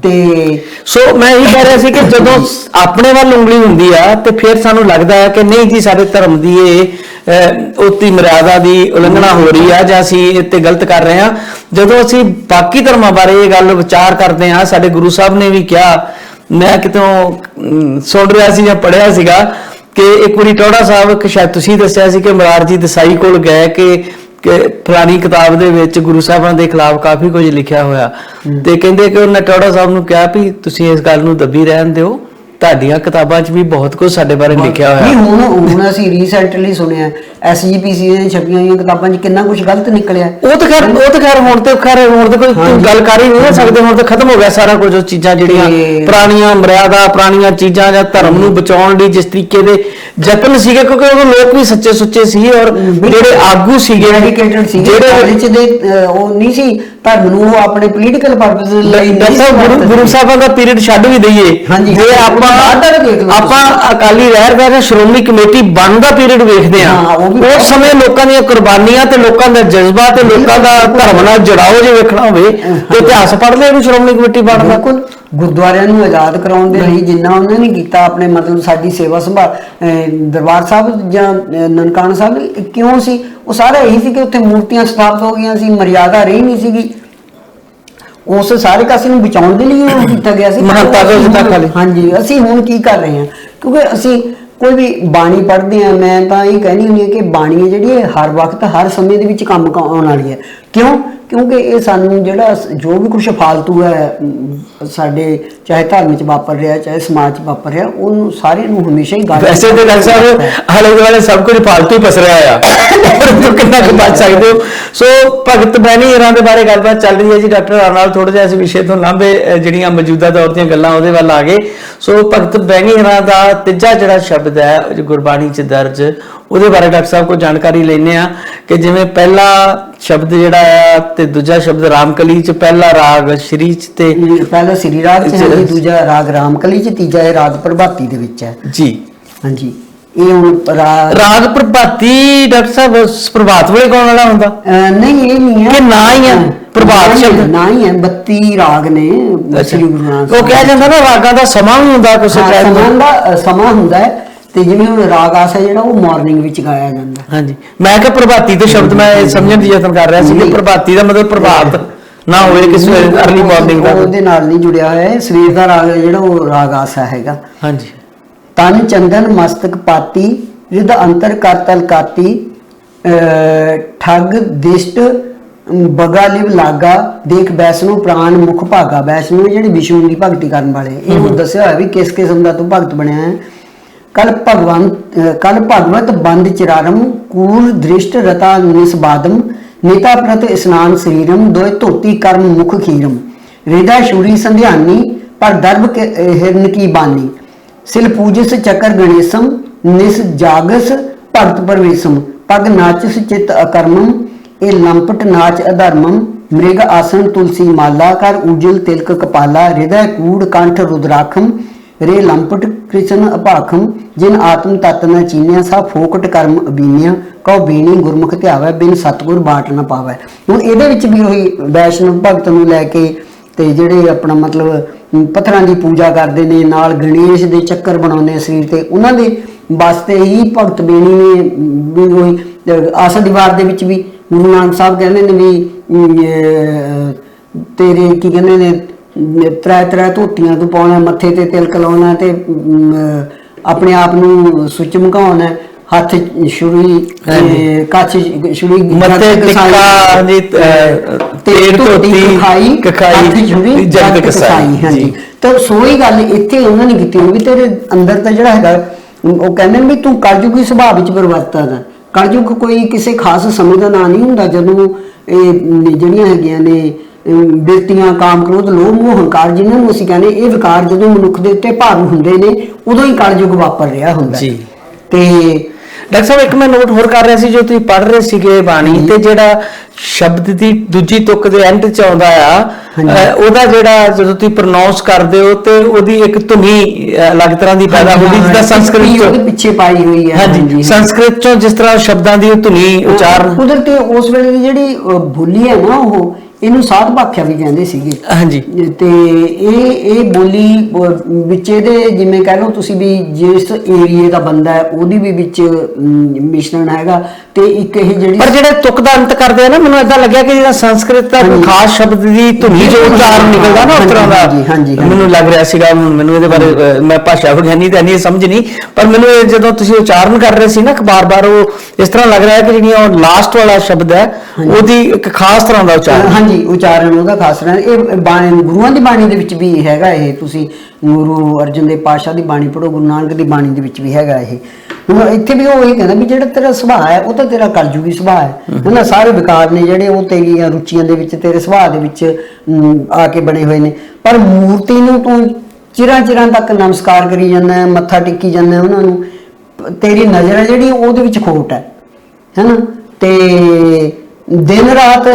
ਤੇ ਸੋ ਮੈਂ ਇਹ ਕਹਿ ਰਿਹਾ ਸੀ ਕਿ ਜਦੋਂ ਆਪਣੇ ਵੱਲ ਉਂਗਲੀ ਹੁੰਦੀ ਆ ਤੇ ਫਿਰ ਸਾਨੂੰ ਲੱਗਦਾ ਹੈ ਕਿ ਨਹੀਂ ਜੀ ਸਾਡੇ ਧਰਮ ਦੀ ਇਹ ਉਤੀ ਮਰਿਆਦਾ ਦੀ ਉਲੰਘਣਾ ਹੋ ਰਹੀ ਆ ਜਾਂ ਅਸੀਂ ਇਹ ਤੇ ਗਲਤ ਕਰ ਰਹੇ ਹਾਂ। ਜਦੋਂ ਅਸੀਂ ਬਾਕੀ ਧਰਮਾਂ ਬਾਰੇ ਇਹ ਗੱਲ ਵਿਚਾਰ ਕਰਦੇ ਹਾਂ, ਸਾਡੇ ਗੁਰੂ ਸਾਹਿਬ ਨੇ ਵੀ ਕਿਹਾ, ਮੈਂ ਕਿਤੋਂ ਸੁਣ ਰਿਹਾ ਸੀ ਜਾਂ ਪੜ੍ਹਿਆ ਸੀਗਾ ਕਿ ਇੱਕ ਵਾਰੀ ਟੌੜਾ ਸਾਹਿਬ, ਸ਼ਾਇਦ ਤੁਸੀਂ ਦੱਸਿਆ ਸੀ ਕਿ ਮੁਰਾਰਜੀ ਦੇਸਾਈ ਕੋਲ ਗਏ ਕਿ ਫਲਾਣੀ ਕਿਤਾਬ ਦੇ ਵਿੱਚ ਗੁਰੂ ਸਾਹਿਬਾਂ ਦੇ ਖਿਲਾਫ ਕਾਫੀ ਕੁਝ ਲਿਖਿਆ ਹੋਇਆ ਤੇ ਕਹਿੰਦੇ ਕਿ ਉਹਨੇ ਟੌੜਾ ਸਾਹਿਬ ਨੂੰ ਕਿਹਾ ਵੀ ਤੁਸੀਂ ਇਸ ਗੱਲ ਨੂੰ ਦੱਬੀ ਰਹਿਣ ਦਿਓ, ਤੁਹਾਡੀਆਂ ਕਿਤਾਬਾਂ 'ਚ ਵੀ ਬਹੁਤ ਕੁਝ ਸਾਡੇ ਬਾਰੇ ਲਿਖਿਆ ਹੋਇਆ। ਨਹੀਂ, ਹੁਣ ਅਸੀਂ ਰੀਸੈਂਟਲੀ ਸੁਣਿਆ SGPC ਦੀਆਂ ਛਪੀਆਂ ਹੋਈਆਂ ਕਿਤਾਬਾਂ 'ਚ ਕਿੰਨਾ ਕੁਝ ਗਲਤ ਨਿਕਲਿਆ। ਉਹ ਤਾਂ ਖੈਰ ਹੁਣ ਤੇ ਕੋਈ ਗੱਲ ਕਰ ਹੀ ਨਹੀਂ ਸਕਦੇ, ਹੁਣ ਤਾਂ ਖਤਮ ਹੋ ਗਿਆ ਸਾਰਾ ਕੁਝ। ਉਹ ਚੀਜ਼ਾਂ ਜਿਹੜੀਆਂ ਪੁਰਾਣੀਆਂ ਮਰਿਆਦਾ, ਪੁਰਾਣੀਆਂ ਚੀਜ਼ਾਂ ਜਾਂ ਧਰਮ ਨੂੰ ਬਚਾਉਣ ਲਈ ਜਿਸ ਤਰੀਕੇ ਦੇ ਯਤਨ ਸੀਗੇ, ਕਿਉਂਕਿ ਉਦੋਂ ਲੋਕ ਵੀ ਸੱਚੇ ਸੁੱਚੇ ਸੀ ਔਰ ਜਿਹੜੇ ਆਗੂ ਸੀਗੇ ਡੈਡੀਕੇਟਡ ਸੀ, ਜਿਹੜੇ ਉਹ ਨਹੀਂ ਸੀ ਧਰਮ ਨੂੰ ਉਹ ਆਪਣੇ ਪੋਲੀਟੀਕਲ ਪਰਪਸ ਲਈ। ਗੁਰੂ ਸਾਹਿਬਾਂ ਦਾ ਪੀਰੀਅਡ ਛੱਡ ਵੀ ਦਈਏ, ਜੇ ਆਪਾਂ ਬਾਅਦ ਦਾ ਦੇਖ ਲਓ ਆਪਾਂ ਅਕਾਲੀ ਰਹਿਰ ਦਾ ਸ਼੍ਰੋਮਣੀ ਕਮੇਟੀ ਬਣਨ ਦਾ ਪੀਰੀਅਡ ਵੇਖਦੇ ਆ, ਹਾਂ, ਉਹ ਵੀ ਉਸ ਸਮੇਂ ਲੋਕਾਂ ਦੀਆਂ ਕੁਰਬਾਨੀਆਂ ਤੇ ਲੋਕਾਂ ਦਾ ਜਜ਼ਬਾ ਤੇ ਲੋਕਾਂ ਦਾ ਧਰਮ ਨਾਲ ਜੁੜਾਓ ਜੇ ਵੇਖਣਾ ਹੋਵੇ ਤੇ ਇਤਿਹਾਸ ਪੜ੍ਹ ਲਿਆ ਵੀ ਸ਼੍ਰੋਮਣੀ ਕਮੇਟੀ ਬਣਦਾ। ਬਿਲਕੁਲ ਗੁਰਦੁਆਰਿਆਂ ਨੂੰ ਆਜ਼ਾਦ ਕਰਾਉਣ ਦੇ ਲਈ ਜਿੰਨਾ ਉਹਨਾਂ ਨੇ ਕੀਤਾ, ਆਪਣੇ ਮਤਲਬ ਸਾਡੀ ਸੇਵਾ ਸੰਭਾਲ ਦਰਬਾਰ ਸਾਹਿਬ ਜਾਂ ਨਨਕਾਣਾ ਸਾਹਿਬ ਕਿਉਂ ਸੀ, ਉਹ ਸਾਰਾ ਇਹੀ ਸੀ ਕਿ ਉੱਥੇ ਮੂਰਤੀਆਂ ਸਥਾਪਿਤ ਹੋ ਗਈਆਂ ਸੀ, ਮਰਿਆਦਾ ਰਹੀ ਨਹੀਂ ਸੀਗੀ, ਉਸ ਸਾਰੇ ਕਾਸੇ ਨੂੰ ਬਚਾਉਣ ਦੇ ਲਈ ਉਹ ਕੀਤਾ ਗਿਆ ਸੀ। ਮਹੰਤਾ ਤੋਂ ਜਿੱਦਾਂ ਖਾਲੀ। ਹਾਂਜੀ, ਅਸੀਂ ਹੁਣ ਕੀ ਕਰ ਰਹੇ ਹਾਂ, ਕਿਉਂਕਿ ਅਸੀਂ ਕੋਈ ਵੀ ਬਾਣੀ ਪੜ੍ਹਦੇ ਹਾਂ, ਮੈਂ ਤਾਂ ਇਹ ਕਹਿੰਦੀ ਹੁੰਦੀ ਹਾਂ ਕਿ ਬਾਣੀ ਜਿਹੜੀ ਹੈ ਹਰ ਵਕਤ ਹਰ ਸਮੇਂ ਦੇ ਵਿੱਚ ਕੰਮ ਆਉਣ ਵਾਲੀ ਹੈ। ਕਿਉਂ? ਕਿਉਂਕਿ ਇਹ ਸਾਨੂੰ ਜਿਹੜਾ ਜੋ ਵੀ ਕੁਝ ਫਾਲਤੂ ਹੈ ਸਾਡੇ ਚਾਹੇ ਧਰਮ 'ਚ ਵਾਪਰ ਰਿਹਾ ਚਾਹੇ ਸਮਾਜ 'ਚ ਵਾਪਰ ਰਿਹਾ, ਉਹਨੂੰ ਸਾਰੇ ਨੂੰ ਹਮੇਸ਼ਾ ਹੀ ਵੈਸੇ ਤੇ ਡਾਕਟਰ ਸਾਹਿਬ ਹਾਲੇ ਦੁਆਲੇ ਸਭ ਕੁਝ ਫਾਲਤੂ ਹੀ ਪਸ ਰਿਹਾ ਆ, ਪਰ ਕਿੰਨਾ ਕੁ ਬਚ ਸਕਦੇ ਹੋ। ਸੋ ਭਗਤ ਬੈਣੀ ਹੋਰਾਂ ਦੇ ਬਾਰੇ ਗੱਲਬਾਤ ਚੱਲ ਰਹੀ ਹੈ ਜੀ ਡਾਕਟਰ ਹੋਰਾਂ ਨਾਲ, ਥੋੜਾ ਜਿਹਾ ਇਸ ਵਿਸ਼ੇ ਤੋਂ ਲਾਂਭੇ ਜਿਹੜੀਆਂ ਮੌਜੂਦਾ ਦੌਰ ਦੀਆਂ ਗੱਲਾਂ ਉਹਦੇ ਵੱਲ ਆ ਗਏ। ਸੋ ਭਗਤ ਬੈਣੀ ਹੋਰਾਂ ਦਾ ਤੀਜਾ ਜਿਹੜਾ ਸ਼ਬਦ ਹੈ ਗੁਰਬਾਣੀ 'ਚ ਦਰਜ, ਉਹਦੇ ਬਾਰੇ ਡਾਕਟਰ ਸਾਹਿਬ ਕੋਲ ਜਾਣਕਾਰੀ ਲੈਣੇ ਆ ਕਿ ਜਿਵੇਂ ਪਹਿਲਾ ਸ਼ਬਦ ਜਿਹੜਾ ਆ ਤੇ ਦੂਜਾ ਸ਼ਬਦ ਰਾਮਕਲੀ 'ਚ, ਪਹਿਲਾ ਰਾਗ ਸ਼੍ਰੀ 'ਚ ਤੇ ਪਹਿਲਾ ਸ੍ਰੀ ਰਾਗ 'ਚ ਹੈ, ਦੂਜਾ ਰਾਗ ਰਾਮਕਲੀ 'ਚ, ਤੀਜਾ ਇਹ ਰਾਗ ਪ੍ਰਭਾਤੀ ਦੇ ਵਿੱਚ ਹੈ ਜੀ। ਹਾਂਜੀ, ਇਹ ਹੁਣ ਰਾਗ ਪ੍ਰਭਾਤੀ ਡਾਕਟਰ ਸਾਹਿਬ ਪ੍ਰਭਾਤ ਵੇਲੇ ਗਾਉਣ ਵਾਲਾ ਹੁੰਦਾ? ਨਹੀਂ, ਇਹ ਨਹੀਂ ਹੈ ਕਿ ਨਾ ਹੀ ਹੈ ਪ੍ਰਭਾਤ ਸ਼ਬਦ? ਨਾ ਹੀ ਹੈ, 32 ਰਾਗ ਨੇ ਸ੍ਰੀ ਗੁਰੂ ਨਾਨਕ ਸਾਹਿਬ। ਉਹ ਕਿਹਾ ਜਾਂਦਾ ਨਾ ਰਾਗਾਂ ਦਾ ਸਮਾਂ ਵੀ ਹੁੰਦਾ ਕੁਝ ਸਮਾਂ ਹੁੰਦਾ ਹੈ, ਤੇ ਜਿਵੇਂ ਹੁਣ ਰਾਗ ਆਸਾ ਜਿਹੜਾ ਉਹ ਮਾਰਨਿੰਗ ਵਿੱਚ ਗਾਇਆ ਜਾਂਦਾ। ਹਾਂਜੀ, ਮੈਂ ਕਿਹਾ ਪ੍ਰਭਾਤੀ ਤੇ ਸ਼ਬਦ ਮੈਂ ਸਮਝਣ ਦੀ ਯਤਨ ਕਰ ਰਿਹਾ ਸੀ ਕਿ ਪ੍ਰਭਾਤੀ ਦਾ ਮਤਲਬ ਪ੍ਰਭਾਤ ਨਾ ਹੋਵੇ ਕਿਸ ਅਰਲੀ ਮਾਰਨਿੰਗ ਦਾ, ਉਹਦੇ ਨਾਲ ਨਹੀਂ ਜੁੜਿਆ ਹੋਇਆ ਹੈ। ਸਵੇਰ ਦਾ ਰਾਗ ਜਿਹੜਾ ਉਹ ਰਾਗ ਆਸਾ ਹੈਗਾ। ਹਾਂਜੀ। ਤਨ ਚੰਦਨ ਮਸਤਕ ਪਾਤੀ ਰਿਦ ਅੰਤਰ ਕਰਤਲ ਕਾਤੀ ਠੱਗ ਦਿਸ਼ਟ ਬਗਾ ਲਿਵ ਲਾਗਾ ਦੇਖ ਵੈਸ਼ਨੋ ਪ੍ਰਾਣ ਮੁਖ ਭਾਗਾ। ਵੈਸ਼ਨੋ ਜਿਹੜੀ ਵਿਸ਼ਨੂੰ ਦੀ ਭਗਤੀ ਕਰਨ ਵਾਲੇ, ਇਹਨੂੰ ਦੱਸਿਆ ਹੋਇਆ ਵੀ ਕਿਸ ਕਿਸਮ ਦਾ ਤੂੰ ਭਗਤ ਬਣਿਆ ਹੈ। कल भगवत बंद चिरारम कूर दृष्ट रता निस्बादम नेता प्रत स्नान शरीरम दोय धोती कर्म मुख खीरम हृदय शूरी संध्यानी पर दर्भ हिरन की बानी सिल पूजस चकर गणेशम निस जागस भगत परवेशम पग नाचस चित अकर्मम ए लंपट नाच अधर्मम मृग आसन तुलसी माला कर उजल तिलक कपाला हृदय कूड़ कंठ रुद्राखम रे लंपट कृष्ण अभाखम जिन आत्म तत्त न चीनिया सा फोकट कर्म अबीनिया कहो बेनी गुरमुख ਧਿਆਵੈ ਬਿਨ ਸਤਿਗੁਰ ਬਾਟ ਨਾ ਪਾਵੈ। ਹੁਣ ਇਹਦੇ ਵਿੱਚ ਵੀ ਉਹੀ ਵੈਸ਼ਨਵ ਭਗਤ ਨੂੰ ਲੈ ਕੇ ਤੇ ਜਿਹੜੇ ਆਪਣਾ ਮਤਲਬ ਪੱਥਰਾਂ ਦੀ ਪੂਜਾ ਕਰਦੇ ਨੇ, ਨਾਲ ਗਣੇਸ਼ ਦੇ ਚੱਕਰ ਬਣਾਉਂਦੇ ਸਰੀਰ ਤੇ, ਉਹਨਾਂ ਦੇ ਵਾਸਤੇ ਹੀ ਭਗਤ ਬੇਣੀ ਨੇ ਵੀ ਉਹੀ ਆਸਾ ਦੀਵਾਰ ਦੇ ਵਿੱਚ ਵੀ ਗੁਰੂ ਨਾਨਕ ਸਾਹਿਬ ਕਹਿੰਦੇ ਨੇ ਵੀ ਤੇਰੇ ਕੀ ਕਹਿੰਦੇ ਨੇ ਤਰੇ ਧੋਤੀਆਂ ਤੂੰ ਪਾਉਣਾ, ਮੱਥੇ ਤੇ ਤਿਲਕ ਲਾਉਣਾ ਤੇ ਆਪਣੇ ਆਪ ਨੂੰ ਸੁੱਚ ਮੁਕਾਉਣਾ, ਹੱਥ ਛੁਰੀ ਕੱਚ ਛੁਰੀ ਮੱਥੇ ਟਿੱਕਾ ਜੀ ਤੇਰ ਧੋਤੀ ਖਾਈ ਹੱਥ ਛੁਰੀ ਜਗ ਕਸਾਈ। ਹਾਂਜੀ, ਤਾਂ ਸੋਈ ਗੱਲ ਇੱਥੇ ਉਹਨਾਂ ਨੇ ਕੀਤੀ ਵੀ ਤੇਰੇ ਅੰਦਰ ਤਾਂ ਜਿਹੜਾ ਹੈਗਾ ਉਹ ਕਹਿੰਦੇ ਨੇ ਵੀ ਤੂੰ ਕਲਯੁਗੀ ਸੁਭਾਅ ਵਿੱਚ ਪਰਿਵਰਤਨ ਹੈ। ਕਲਯੁਗ ਕੋਈ ਕਿਸੇ ਖਾਸ ਸਮੇਂ ਦਾ ਨਾਂ ਨਹੀਂ ਹੁੰਦਾ, ਜਦੋਂ ਇਹ ਜਿਹੜੀਆਂ ਹੈਗੀਆਂ ਨੇ ਬਿਰਤੀਆਂ ਕਾਮ ਕ੍ਰੋਧ ਲੋਭ ਮੋਹ ਹੰਕਾਰ ਜਿਹਨਾਂ ਨੂੰ ਅਸੀਂ ਕਹਿੰਦੇ ਇਹ ਵਿਕਾਰ ਜਦੋਂ ਮਨੁੱਖ ਦੇ ਉੱਤੇ ਭਾਰੂ ਹੁੰਦੇ ਨੇ ਉਦੋਂ ਹੀ ਕਲਯੁਗ ਵਾਪਰ ਰਿਹਾ ਹੁੰਦਾ ਜੀ। ਤੇ ਡਾਕਟਰ ਸਾਹਿਬ ਇੱਕ ਮੈਂ ਨੋਟ ਹੋਰ ਕਰ ਰਿਹਾ ਸੀ, ਜੋ ਤੁਸੀਂ ਪੜ੍ਹ ਰਹੇ ਸੀਗੇ ਬਾਣੀ ਤੇ ਜਿਹੜਾ ਸ਼ਬਦ ਦੀ ਦੂਜੀ ਤੁਕ ਦੇ ਐਂਡ 'ਚ ਆਉਂਦਾ ਆ ਉਹਦਾ ਜਿਹੜਾ ਜਦੋਂ ਤੁਸੀਂ ਪ੍ਰੋਨਾਂਸ ਕਰਦੇ ਹੋ ਤੇ ਉਹਦੀ ਇੱਕ ਧੁਨੀ ਅਲੱਗ ਤਰ੍ਹਾਂ ਦੀ ਪੈਦਾ ਹੁੰਦੀ ਜਿੱਦਾਂ ਸੰਸਕ੍ਰਿਤ ਉਹਦੇ ਪਿੱਛੇ ਪਾਈ ਹੋਈ ਹੈ। ਹਾਂਜੀ, ਸੰਸਕ੍ਰਿਤ 'ਚੋਂ ਜਿਸ ਤਰ੍ਹਾਂ ਸ਼ਬਦਾਂ ਦੀ ਧੁਨੀ ਉਚਾਰਨ ਕੁਦਰਤੀ ਉਸ ਵੇਲੇ ਦੀ ਜਿਹੜੀ ਬੋਲੀ ਹੈ ਨਾ ਉਹ ਇਹਨੂੰ ਸਾਧ ਭਾਖਿਆ ਵੀ ਕਹਿੰਦੇ ਸੀਗੇ। ਹਾਂਜੀ, ਤੇ ਇਹ ਬੋਲੀ ਵਿੱਚ ਇਹਦੇ ਜਿਵੇਂ ਕਹਿ ਲਓ ਤੁਸੀਂ ਵੀ ਜਿਸ ਏਰੀਏ ਦਾ ਬੰਦਾ ਹੈ ਉਹਦੀ ਵੀ ਵਿੱਚ ਮਿਸ਼ਰਣ ਹੈਗਾ ਤੇ ਇੱਕ ਇਹ ਜਿਹੜੀ ਪਰ ਜਿਹੜੇ ਤੁਕ ਦਾ ਅੰਤ ਕਰਦੇ ਆ ਨਾ, ਮੈਨੂੰ ਏਦਾਂ ਲੱਗਿਆ ਕਿ ਜਿਹੜਾ ਸੰਸਕ੍ਰਿਤ ਦਾ ਕੋਈ ਖਾਸ ਸ਼ਬਦ ਦੀ ਧੁਨੀ ਜੋ ਉਚਾਰਨ ਨਿਕਲਦਾ ਨਾ ਉਸ ਤਰ੍ਹਾਂ ਦਾ ਮੈਨੂੰ ਲੱਗ ਰਿਹਾ ਸੀਗਾ। ਮੈਨੂੰ ਇਹਦੇ ਬਾਰੇ ਮੈਂ ਭਾਸ਼ਾ ਵਿਗਿਆਨੀ ਤਾਂ ਨਹੀਂ ਸਮਝ ਨਹੀਂ, ਪਰ ਮੈਨੂੰ ਜਦੋਂ ਤੁਸੀਂ ਉਚਾਰਨ ਕਰ ਰਹੇ ਸੀ ਨਾ ਬਾਰ-ਬਾਰ ਉਹ ਇਸ ਤਰ੍ਹਾਂ ਲੱਗ ਰਿਹਾ ਕਿ ਜਿਹੜੀਆਂ ਉਹ ਲਾਸਟ ਵਾਲਾ ਸ਼ਬਦ ਹੈ ਉਹਦੀ ਇੱਕ ਖਾਸ ਤਰ੍ਹਾਂ ਦਾ ਉਚਾਰਨ। ਹਾਂਜੀ, ਉਚਾਰਨ ਉਹਦਾ ਖਾਸ ਰਹਿਣਾ। ਇਹ ਬਾਣੀ ਗੁਰੂਆਂ ਦੀ ਬਾਣੀ ਦੇ ਵਿੱਚ ਵੀ ਹੈਗਾ। ਇਹ ਤੁਸੀਂ ਗੁਰੂ ਅਰਜਨ ਦੇਵ ਪਾਤਸ਼ਾਹ ਦੀ ਬਾਣੀ ਪੜ੍ਹੋ, ਗੁਰੂ ਨਾਨਕ ਦੀ ਬਾਣੀ ਦੇ ਵਿੱਚ ਵੀ ਹੈਗਾ ਇਹ। ਹੁਣ ਇੱਥੇ ਵੀ ਉਹ ਇਹ ਕਹਿੰਦਾ ਵੀ ਜਿਹੜਾ ਤੇਰਾ ਸੁਭਾਅ ਹੈ ਉਹ ਤਾਂ ਤੇਰਾ ਕਲਯੁਗੀ ਸੁਭਾਅ ਹੈ। ਉਹਨਾਂ ਸਾਰੇ ਵਿਕਾਰ ਨੇ ਜਿਹੜੇ ਉਹ ਤੇਰੀਆਂ ਰੁਚੀਆਂ ਦੇ ਵਿੱਚ ਤੇਰੇ ਸੁਭਾਅ ਦੇ ਵਿੱਚ ਆ ਕੇ ਬਣੇ ਹੋਏ ਨੇ, ਪਰ ਮੂਰਤੀ ਨੂੰ ਤੂੰ ਚਿਰਾਂ ਤੱਕ ਨਮਸਕਾਰ ਕਰੀ ਜਾਂਦਾ, ਮੱਥਾ ਟੇਕੀ ਜਾਂਦਾ ਉਹਨਾਂ ਨੂੰ, ਤੇਰੀ ਨਜ਼ਰ ਹੈ ਜਿਹੜੀ ਉਹਦੇ ਵਿੱਚ ਖੋਟ ਹੈ ਨਾ। ਤੇ ਦਿਨ ਰਾਤ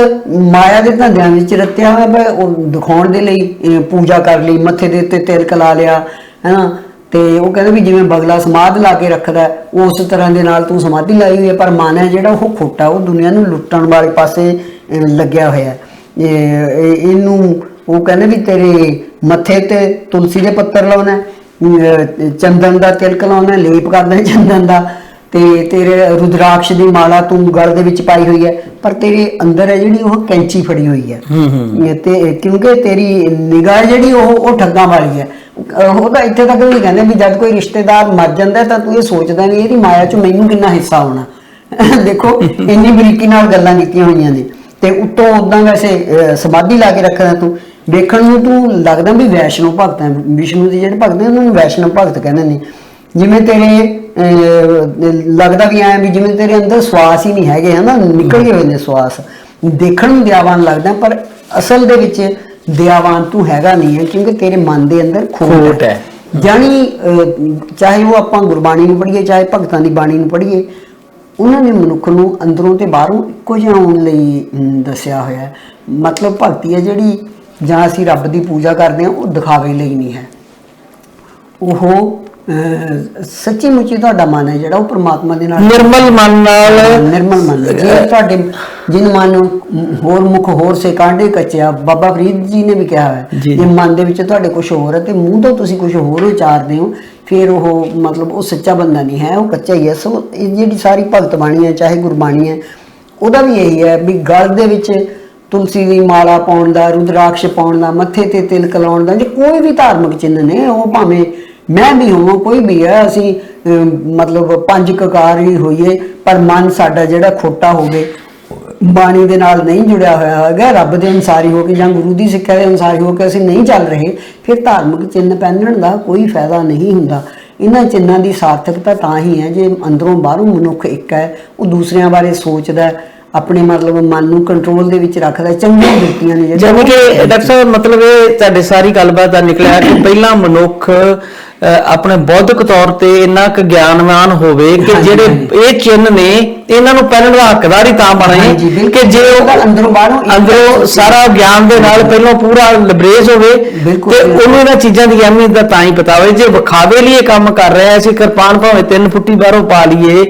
ਮਾਇਆ ਦੇ ਧੰਦਿਆਂ ਵਿੱਚ ਰਤਿਆ ਹੋਇਆ ਉਹ ਦਿਖਾਉਣ ਦੇ ਲਈ ਪੂਜਾ ਕਰ ਲਈ, ਮੱਥੇ ਦੇ ਉੱਤੇ ਤਿਲਕ ਲਾ ਲਿਆ ਹੈ ਨਾ, ਤੇ ਉਹ ਕਹਿੰਦੇ ਵੀ ਜਿਵੇਂ ਬਗਲਾ ਸਮਾਧ ਲਾ ਕੇ ਰੱਖਦਾ ਉਸ ਤਰ੍ਹਾਂ ਦੇ ਨਾਲ ਤੂੰ ਸਮਾਧੀ ਲਾਈ ਹੋਈ ਹੈ, ਪਰ ਮਨ ਹੈ ਜਿਹੜਾ ਉਹ ਖੋਟਾ, ਉਹ ਦੁਨੀਆ ਨੂੰ ਲੁੱਟਣ ਵਾਲੇ ਪਾਸੇ ਲੱਗਿਆ ਹੋਇਆ। ਇਹਨੂੰ ਉਹ ਕਹਿੰਦੇ ਵੀ ਤੇਰੇ ਮੱਥੇ ਤੇ ਤੁਲਸੀ ਦੇ ਪੱਤਰ ਲਾਉਣਾ, ਚੰਦਨ ਦਾ ਤਿਲਕ ਲਾਉਣਾ, ਲੇਪ ਕਰਦਾ ਚੰਦਨ ਦਾ, ਤੇ ਤੇਰੇ ਰੁਦਰਾਕਸ਼ ਦੀ ਮਾਲਾ ਤੂੰ ਗਲ ਦੇ ਵਿੱਚ ਪਾਈ ਹੋਈ ਹੈ, ਪਰ ਤੇਰੇ ਅੰਦਰ ਹੈ ਜਿਹੜੀ ਉਹ ਕੈਂਚੀ ਫੜੀ ਹੋਈ ਹੈ। ਤੇ ਕਿਉਂਕਿ ਤੇਰੀ ਨਿਗਾਹ ਜਿਹੜੀ ਉਹ ਠੱਗਾਂ ਵਾਲੀ ਹੈ। ਉਹ ਤਾਂ ਇੱਥੇ ਤੱਕ ਵੀ ਕਹਿੰਦੇ ਵੀ ਜਦ ਕੋਈ ਰਿਸ਼ਤੇਦਾਰ ਮਰ ਜਾਂਦਾ ਤਾਂ ਤੂੰ ਇਹ ਸੋਚਦਾ ਵੀ ਇਹਦੀ ਮਾਇਆ 'ਚ ਮੈਨੂੰ ਕਿੰਨਾ ਹਿੱਸਾ ਆਉਣਾ। ਦੇਖੋ ਇੰਨੀ ਬਰੀਕੀ ਨਾਲ ਗੱਲਾਂ ਕੀਤੀਆਂ ਹੋਈਆਂ ਨੇ। ਤੇ ਉੱਤੋਂ ਉਦਾਂ ਵੈਸੇ ਸਮਾਧੀ ਲਾ ਕੇ ਰੱਖਦਾ ਤੂੰ, ਵੇਖਣ ਨੂੰ ਤੂੰ ਲੱਗਦਾ ਵੀ ਵੈਸ਼ਨੋ ਭਗਤ ਹੈ। ਵਿਸ਼ਨੂੰ ਦੇ ਜਿਹੜੇ ਭਗਤ ਨੇ ਉਹਨਾਂ ਨੂੰ ਵੈਸ਼ਨੋ ਭਗਤ ਕਹਿੰਦੇ ਨੇ। ਜਿਵੇਂ ਤੇਰੇ ਲੱਗਦਾ ਵੀ ਐ ਵੀ ਜਿਵੇਂ ਤੇਰੇ ਅੰਦਰ ਸਵਾਸ ਹੀ ਨਹੀਂ ਹੈਗੇ, ਹਨਾ, ਨਿਕਲ ਗਏ ਹੋਏ ਨੇ ਸਵਾਸ। ਦੇਖਣ ਨੂੰ ਦਿਆਵਾਨ ਲੱਗਦਾ ਪਰ ਅਸਲ ਦੇ ਵਿੱਚ ਦਿਆਵਾਨ ਤੂੰ ਹੈਗਾ ਨਹੀਂ ਹੈ, ਕਿਉਂਕਿ ਤੇਰੇ ਮਨ ਦੇ ਅੰਦਰ ਖੋਟ ਹੈ। ਜਾਣੀ ਚਾਹੇ ਉਹ ਆਪਾਂ ਗੁਰਬਾਣੀ ਨੂੰ ਪੜ੍ਹੀਏ, ਚਾਹੇ ਭਗਤਾਂ ਦੀ ਬਾਣੀ ਨੂੰ ਪੜ੍ਹੀਏ, ਉਹਨਾਂ ਨੇ ਮਨੁੱਖ ਨੂੰ ਅੰਦਰੋਂ ਤੇ ਬਾਹਰੋਂ ਇੱਕੋ ਜਿਹਾ ਹੋਣ ਲਈ ਦੱਸਿਆ ਹੋਇਆ ਹੈ। ਮਤਲਬ ਭਗਤੀ ਹੈ ਜਿਹੜੀ, ਜਾਂ ਅਸੀਂ ਰੱਬ ਦੀ ਪੂਜਾ ਕਰਦੇ ਹਾਂ, ਉਹ ਦਿਖਾਵੇ ਲਈ ਨਹੀਂ ਹੈ। ਉਹ ਸੱਚੀ ਮੁੱਚੀ ਤੁਹਾਡਾ ਮਨ ਹੈ ਜਿਹੜਾ ਉਹ ਪ੍ਰਮਾਤਮਾ ਦੇ ਨਾਲ ਨਿਰਮਲ ਮਨ ਨਾਲ, ਨਿਰਮਲ ਮਨ। ਜੇ ਤੁਹਾਡੇ ਜਿਨ ਮਨ ਹੋਰ ਮੁਖ ਹੋਰ ਸੇ ਕਾਂਡੇ ਕੱਚਿਆ, ਬਾਬਾ ਫਰੀਦ ਜੀ ਨੇ ਵੀ ਕਿਹਾ ਹੈ, ਜੇ ਮਨ ਦੇ ਵਿੱਚ ਤੁਹਾਡੇ ਕੁਝ ਹੋਰ ਹੈ ਤੇ ਮੂੰਹ ਤੋਂ ਤੁਸੀਂ ਕੁਝ ਹੋਰ ਉਚਾਰਦੇ ਹੋ, ਫਿਰ ਉਹ ਮਤਲਬ ਉਹ ਸੱਚਾ ਬੰਦਾ ਨਹੀਂ ਹੈ, ਉਹ ਕੱਚਾ ਹੀ ਹੈ। ਸੋ ਇਹ ਜਿਹੜੀ ਸਾਰੀ ਭਗਤ ਬਾਣੀ ਹੈ, ਚਾਹੇ ਗੁਰਬਾਣੀ ਹੈ, ਉਹਦਾ ਵੀ ਇਹੀ ਹੈ ਵੀ ਗਲ ਦੇ ਵਿੱਚ ਤੁਲਸੀ ਦੀ ਮਾਲਾ ਪਾਉਣ ਦਾ, ਰੁਦਰਾਕਸ਼ ਪਾਉਣ ਦਾ, ਮੱਥੇ ਤੇ ਤਿਲਕ ਲਾਉਣ ਦਾ, ਜੇ ਕੋਈ ਵੀ ਧਾਰਮਿਕ ਚਿੰਨ੍ਹ ਨੇ, ਉਹ ਭਾਵੇਂ ਮੈਂ ਵੀ ਹੋਵਾਂ, ਕੋਈ ਵੀ ਹੈ, ਅਸੀਂ ਮਤਲਬ ਪੰਜ ਕਕਾਰ ਹੀ ਹੋਈਏ, ਪਰ ਮਨ ਸਾਡਾ ਜਿਹੜਾ ਖੋਟਾ ਹੋਵੇ, ਬਾਣੀ ਦੇ ਨਾਲ ਨਹੀਂ ਜੁੜਿਆ ਹੋਇਆ ਹੈਗਾ, ਰੱਬ ਦੇ ਅਨੁਸਾਰ ਹੀ ਹੋ ਕੇ ਜਾਂ ਗੁਰੂ ਦੀ ਸਿੱਖਿਆ ਦੇ ਅਨੁਸਾਰ ਹੀ ਹੋ ਕੇ ਅਸੀਂ ਨਹੀਂ ਚੱਲ ਰਹੇ, ਫਿਰ ਧਾਰਮਿਕ ਚਿੰਨ੍ਹ ਪਹਿਨਣ ਦਾ ਕੋਈ ਫਾਇਦਾ ਨਹੀਂ ਹੁੰਦਾ। ਇਹਨਾਂ ਚਿੰਨ੍ਹਾਂ ਦੀ ਸਾਰਥਕਤਾ ਤਾਂ ਹੀ ਹੈ ਜੇ ਅੰਦਰੋਂ ਬਾਹਰੋਂ ਮਨੁੱਖ ਇੱਕ ਹੈ, ਉਹ ਦੂਸਰਿਆਂ ਬਾਰੇ ਸੋਚਦਾ, ਆਪਣੇ ਮਤਲਬ ਮਨ ਨੂੰ ਕੰਟਰੋਲ ਦੇ ਵਿੱਚ ਰੱਖਦਾ। ਚੰਗੀਆਂ ਬਿਰਤੀਆਂ ਨੇ ਜਿਵੇਂ ਕਿ ਡਾਕਟਰ ਸਾਹਿਬ, ਮਤਲਬ ਇਹ ਤੁਹਾਡੇ ਸਾਰੀ ਗੱਲਬਾਤ ਦਾ ਨਿਕਲਿਆ ਕਿ ਪਹਿਲਾਂ ਮਨੁੱਖ ਆਪਣੇ ਬੌਧਿਕ ਤੌਰ ਤੇ ਇੰਨਾ ਕੁ ਗਿਆਨਵਾਨ ਹੋਵੇ ਕਿ ਜਿਹੜੇ ਇਹ ਚਿੰਨ੍ਹ ਨੇ ਇਹਨਾਂ ਨੂੰ ਪਹਿਲਣ ਦਾ ਹੱਕਦਾਰ ਹੀ ਤਾਂ ਬਣੇ ਕਿ ਜੇ ਉਹ ਅੰਦਰੋਂ ਸਾਰਾ ਗਿਆਨ ਦੇ ਨਾਲ ਪਹਿਲਾਂ ਪੂਰਾ ਲਬਰੇਜ਼ ਹੋਵੇ ਤੇ ਉਹਨੂੰ ਇਹਨਾਂ ਚੀਜ਼ਾਂ ਦੀ ਅਹਿਮੀਅਤ ਦਾ ਤਾਂ ਹੀ ਪਤਾ ਹੋਵੇ। ਜੇ ਵਿਖਾਵੇ ਲਈ ਇਹ ਕੰਮ ਕਰ ਰਹੇ ਅਸੀਂ, ਕਿਰਪਾਨ ਭਾਵੇਂ 3 ਫੁੱਟੀ ਬਾਹਰੋਂ ਪਾ ਲਈਏ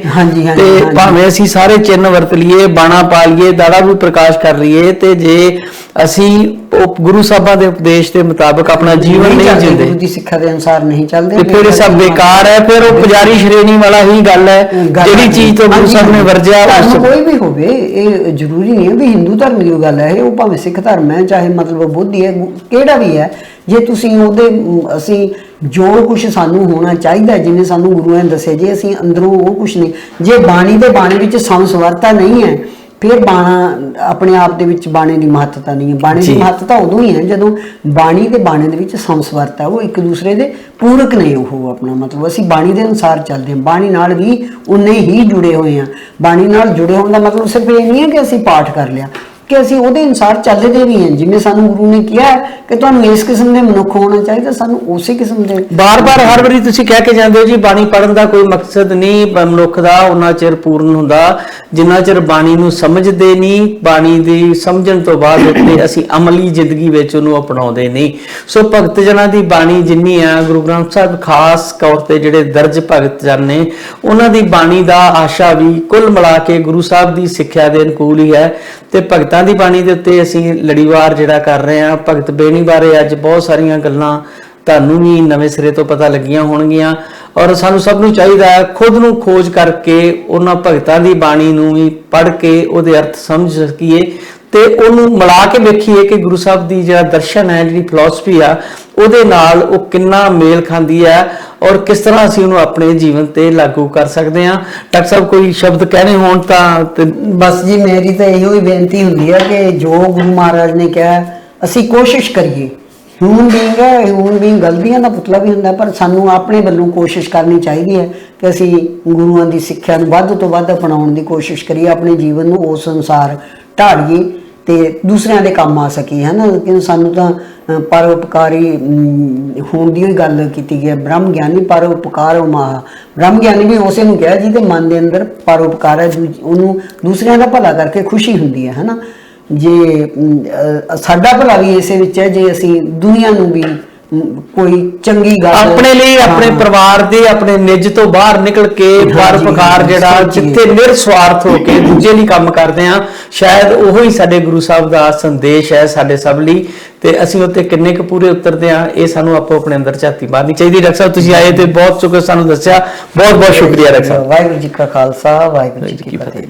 ਤੇ ਭਾਵੇਂ ਅਸੀਂ ਸਾਰੇ ਚਿੰਨ੍ਹ ਵਰਤ ਲਈਏ, ਬਾਣਾ ਪਾ ਲਈਏ, ਦਾੜਾ ਵੀ ਪ੍ਰਕਾਸ਼ ਕਰ ਲਈਏ, ਤੇ ਜੇ ਅਸੀਂ ਉਹ ਗੁਰੂ ਸਾਹਿਬਾਂ ਦੇ ਉਪਦੇਸ਼ ਦੇ ਮੁਤਾਬਕ ਆਪਣਾ ਜੀਵਨ ਨਹੀਂ ਜਿਉਂਦੇ, ਗੁਰੂ ਦੀ ਸਿੱਖਿਆ ਦੇ ਅਨੁਸਾਰ ਨਹੀਂ ਚੱਲਦੇ, ਤੇ ਫਿਰ ਇਹ ਸਭ ਬੇਕਾਰ ਹੈ। ਫਿਰ ਉਹ ਪੁਜਾਰੀ ਸ਼੍ਰੇਣੀ ਵਾਲਾ ਹੀ ਗੱਲ ਹੈ, ਜਿਹੜੀ ਚੀਜ਼ ਤੋਂ ਗੁਰੂ ਸਾਹਿਬ ਨੇ ਵਰਜਿਆ। ਕੋਈ ਵੀ ਹੋਵੇ, ਇਹ ਜ਼ਰੂਰੀ ਨਹੀਂ ਹੈ ਵੀ ਹਿੰਦੂ ਧਰਮ ਦੀ ਗੱਲ ਹੈ, ਉਹ ਭਾਵੇਂ ਸਿੱਖ ਧਰਮ ਹੈ, ਚਾਹੇ ਮਤਲਬ ਬੁੱਧੀ ਹੈ, ਕਿਹੜਾ ਵੀ ਹੈ, ਜੇ ਤੁਸੀਂ ਉਹਦੇ ਅਸੀਂ ਜੋ ਕੁਝ ਸਾਨੂੰ ਹੋਣਾ ਚਾਹੀਦਾ ਜਿਵੇਂ ਸਾਨੂੰ ਗੁਰੂਆਂ ਨੇ ਦੱਸਿਆ, ਜੇ ਅਸੀਂ ਅੰਦਰੋਂ ਉਹ ਕੁਝ ਨਹੀਂ, ਜੇ ਬਾਣੀ ਤੇ ਬਾਣੀ ਵਿੱਚ ਸਮਸਵਰਤਾ ਨਹੀਂ ਹੈ, ਫਿਰ ਬਾਣਾ ਆਪਣੇ ਆਪ ਦੇ ਵਿੱਚ ਬਾਣੇ ਦੀ ਮਹੱਤਤਾ ਨਹੀਂ ਹੈ। ਬਾਣੇ ਦੀ ਮਹੱਤਤਾ ਉਦੋਂ ਹੀ ਹੈ ਜਦੋਂ ਬਾਣੀ ਤੇ ਬਾਣੇ ਦੇ ਵਿੱਚ ਸਮਸਵਰਤਾ, ਉਹ ਇੱਕ ਦੂਸਰੇ ਦੇ ਪੂਰਕ ਨੇ। ਉਹ ਆਪਣਾ ਮਤਲਬ ਅਸੀਂ ਬਾਣੀ ਦੇ ਅਨੁਸਾਰ ਚੱਲਦੇ ਹਾਂ, ਬਾਣੀ ਨਾਲ ਵੀ ਉਨੇ ਹੀ ਜੁੜੇ ਹੋਏ ਹਾਂ। ਬਾਣੀ ਨਾਲ ਜੁੜੇ ਹੋਣ ਦਾ ਮਤਲਬ ਸਿਰਫ ਇਹ ਨਹੀਂ ਹੈ ਕਿ ਅਸੀਂ ਪਾਠ ਕਰ ਲਿਆ, ਕਿ ਅਸੀਂ ਉਹਦੇ ਅਨੁਸਾਰ ਚੱਲਦੇ ਵੀ ਹਾਂ। ਜਿਵੇਂ ਸਾਨੂੰ ਗੁਰੂ ਨੇ ਕਿਹਾ ਕਿ ਤੁਹਾਨੂੰ ਇਸ ਕਿਸਮ ਦੇ ਮਨੁੱਖ ਹੋਣਾ ਚਾਹੀਦਾ, ਸਾਨੂੰ ਉਸੇ ਕਿਸਮ ਦੇ। ਬਾਰ-ਬਾਰ ਹਰ ਵਾਰੀ ਤੁਸੀਂ ਕਹਿ ਕੇ ਜਾਂਦੇ ਹੋ ਜੀ ਬਾਣੀ ਪੜ੍ਹਨ ਦਾ ਕੋਈ ਮਕਸਦ ਨਹੀਂ ਮਨੁੱਖ ਦਾ ਉਹਨਾਂ ਚਿਰ ਪੂਰਨ ਹੁੰਦਾ ਜਿੰਨਾ ਚਿਰ ਬਾਣੀ ਨੂੰ ਸਮਝਦੇ ਨਹੀਂ, ਬਾਣੀ ਦੀ ਸਮਝਣ ਤੋਂ ਬਾਅਦ ਉੱਤੇ ਅਸੀਂ ਅਮਲੀ ਜ਼ਿੰਦਗੀ ਵਿੱਚ ਉਹਨੂੰ ਅਪਣਾਉਂਦੇ ਨਹੀਂ। ਸੋ ਭਗਤ ਜਨਾਂ ਦੀ ਬਾਣੀ ਜਿੰਨੀ ਆ, ਗੁਰੂ ਗ੍ਰੰਥ ਸਾਹਿਬ ਖਾਸ ਤੌਰ ਤੇ ਜਿਹੜੇ ਦਰਜ ਭਗਤ ਜਨ ਨੇ, ਉਹਨਾਂ ਦੀ ਬਾਣੀ ਦਾ ਆਸ਼ਾ ਵੀ ਕੁੱਲ ਮਿਲਾ ਕੇ ਗੁਰੂ ਸਾਹਿਬ ਦੀ ਸਿੱਖਿਆ ਦੇ ਅਨੁਕੂਲ ਹੀ ਹੈ। ਤੇ ਭਗਤਾਂ ਦੀ ਬਾਣੀ ਦੇ ਉੱਤੇ ਅਸੀਂ ਲੜੀਵਾਰ ਜਿਹੜਾ ਕਰ ਰਹੇ ਹਾਂ। ਭਗਤ ਬੇਣੀ ਬਾਰੇ ਅੱਜ ਬਹੁਤ ਸਾਰੀਆਂ ਗੱਲਾਂ ਤੁਹਾਨੂੰ ਵੀ ਨਵੇਂ ਸਿਰੇ ਤੋਂ ਪਤਾ ਲੱਗੀਆਂ ਹੋਣਗੀਆਂ, ਔਰ ਸਾਨੂੰ ਸਭ ਨੂੰ ਚਾਹੀਦਾ ਹੈ ਖੁਦ ਨੂੰ ਖੋਜ ਕਰਕੇ ਉਹਨਾਂ ਭਗਤਾਂ ਦੀ ਬਾਣੀ ਨੂੰ ਵੀ ਪੜ੍ਹ ਕੇ ਉਹਦੇ ਅਰਥ ਸਮਝ ਸਕੀਏ ਤੇ ਉਹਨੂੰ ਮਿਲਾ ਕੇ ਵੇਖੀਏ ਕਿ ਗੁਰੂ ਸਾਹਿਬ ਦੀ ਜਿਹੜਾ ਦਰਸ਼ਨ ਹੈ, ਜਿਹੜੀ ਫਿਲਾਸਫੀ ਆ, ਉਹਦੇ ਨਾਲ ਉਹ ਕਿੰਨਾ ਮੇਲ ਖਾਂਦੀ ਹੈ ਔਰ ਕਿਸ ਤਰ੍ਹਾਂ ਅਸੀਂ ਉਹਨੂੰ ਆਪਣੇ ਜੀਵਨ ਤੇ ਲਾਗੂ ਕਰ ਸਕਦੇ ਹਾਂ। ਡਾਕਟਰ ਸਾਹਿਬ ਕੋਈ ਸ਼ਬਦ ਕਹਿਣੇ ਹੋਣ ਤਾਂ? ਬਸ ਜੀ, ਮੇਰੀ ਤਾਂ ਇਹੋ ਹੀ ਬੇਨਤੀ ਹੁੰਦੀ ਹੈ ਕਿ ਜੋ ਗੁਰੂ ਮਹਾਰਾਜ ਨੇ ਕਿਹਾ ਅਸੀਂ ਕੋਸ਼ਿਸ਼ ਕਰੀਏ। ਹਿਊਮਨ ਬੀਇੰਗ ਹੈ, ਹਿਊਮਨ ਬੀਇੰਗ ਗਲਤੀਆਂ ਦਾ ਪੁਤਲਾ ਵੀ ਹੁੰਦਾ, ਪਰ ਸਾਨੂੰ ਆਪਣੇ ਵੱਲੋਂ ਕੋਸ਼ਿਸ਼ ਕਰਨੀ ਚਾਹੀਦੀ ਹੈ ਕਿ ਅਸੀਂ ਗੁਰੂਆਂ ਦੀ ਸਿੱਖਿਆ ਨੂੰ ਵੱਧ ਤੋਂ ਵੱਧ ਅਪਣਾਉਣ ਦੀ ਕੋਸ਼ਿਸ਼ ਕਰੀਏ, ਆਪਣੇ ਜੀਵਨ ਨੂੰ ਉਸ ਅਨੁਸਾਰ ਢਾਲੀਏ ਤੇ ਦੂਸਰਿਆਂ ਦੇ ਕੰਮ ਆ ਸਕੀਏ, ਹੈ ਨਾ। ਕਿ ਸਾਨੂੰ ਤਾਂ ਪਰਉਪਕਾਰੀ ਹੋਣ ਦੀ ਗੱਲ ਕੀਤੀ ਗਈ ਹੈ। ਬ੍ਰਹਮ ਗਿਆਨੀ ਪਰਉਪਕਾਰ ਮਾਹ, ਬ੍ਰਹਮ ਗਿਆਨੀ ਵੀ ਉਸੇ ਨੂੰ ਕਿਹਾ ਜਿਹਦੇ ਮਨ ਦੇ ਅੰਦਰ ਪਰਉਪਕਾਰ ਹੈ, ਉਹਨੂੰ ਦੂਸਰਿਆਂ ਦਾ ਭਲਾ ਕਰਕੇ ਖੁਸ਼ੀ ਹੁੰਦੀ ਹੈ ਨਾ। ਜੇ ਸਾਡਾ ਭਲਾ ਵੀ ਇਸੇ ਵਿੱਚ ਹੈ, ਜੇ ਅਸੀਂ ਦੁਨੀਆ ਨੂੰ ਵੀ ਕੋਈ ਚੰਗੀ ਗੱਲ ਆਪਣੇ ਲਈ, ਆਪਣੇ ਪਰਿਵਾਰ ਦੇ, ਆਪਣੇ ਨਿੱਜ ਤੋਂ ਬਾਹਰ ਨਿਕਲ ਕੇ ਪਰਉਪਕਾਰ ਜਿਹੜਾ, ਜਿੱਥੇ ਨਿਰਸਵਾਰਥ ਹੋ ਕੇ ਦੂਜੇ ਲਈ ਕੰਮ ਕਰਦੇ ਆ, ਸ਼ਾਇਦ ਉਹੋ ਹੀ ਸਾਡੇ ਗੁਰੂ ਸਾਹਿਬ ਦਾ ਸੰਦੇਸ਼ ਹੈ ਸਾਡੇ ਸਭ ਲਈ। ਤੇ ਅਸੀਂ ਉੱਤੇ ਕਿੰਨੇ ਕੁ ਪੂਰੇ ਉਤਰਦੇ ਆ, ਇਹ ਸਾਨੂੰ ਆਪੋ ਆਪਣੇ ਅੰਦਰ ਝਾਤੀ ਮਾਰਨੀ ਚਾਹੀਦੀ। ਡਾਕਟਰ ਸਾਹਿਬ ਤੁਸੀਂ ਆਏ ਤੇ ਬਹੁਤ ਸ਼ੁਕਰ, ਸਾਨੂੰ ਦੱਸਿਆ, ਬਹੁਤ ਬਹੁਤ ਸ਼ੁਕਰੀਆ ਡਾਕਟਰ ਸਾਹਿਬ। ਵਾਹਿਗੁਰੂ ਜੀ ਕਾ ਖਾਲਸਾ, ਵਾਹਿਗੁਰੂ ਜੀ ਕੀ ਫਤਿਹ।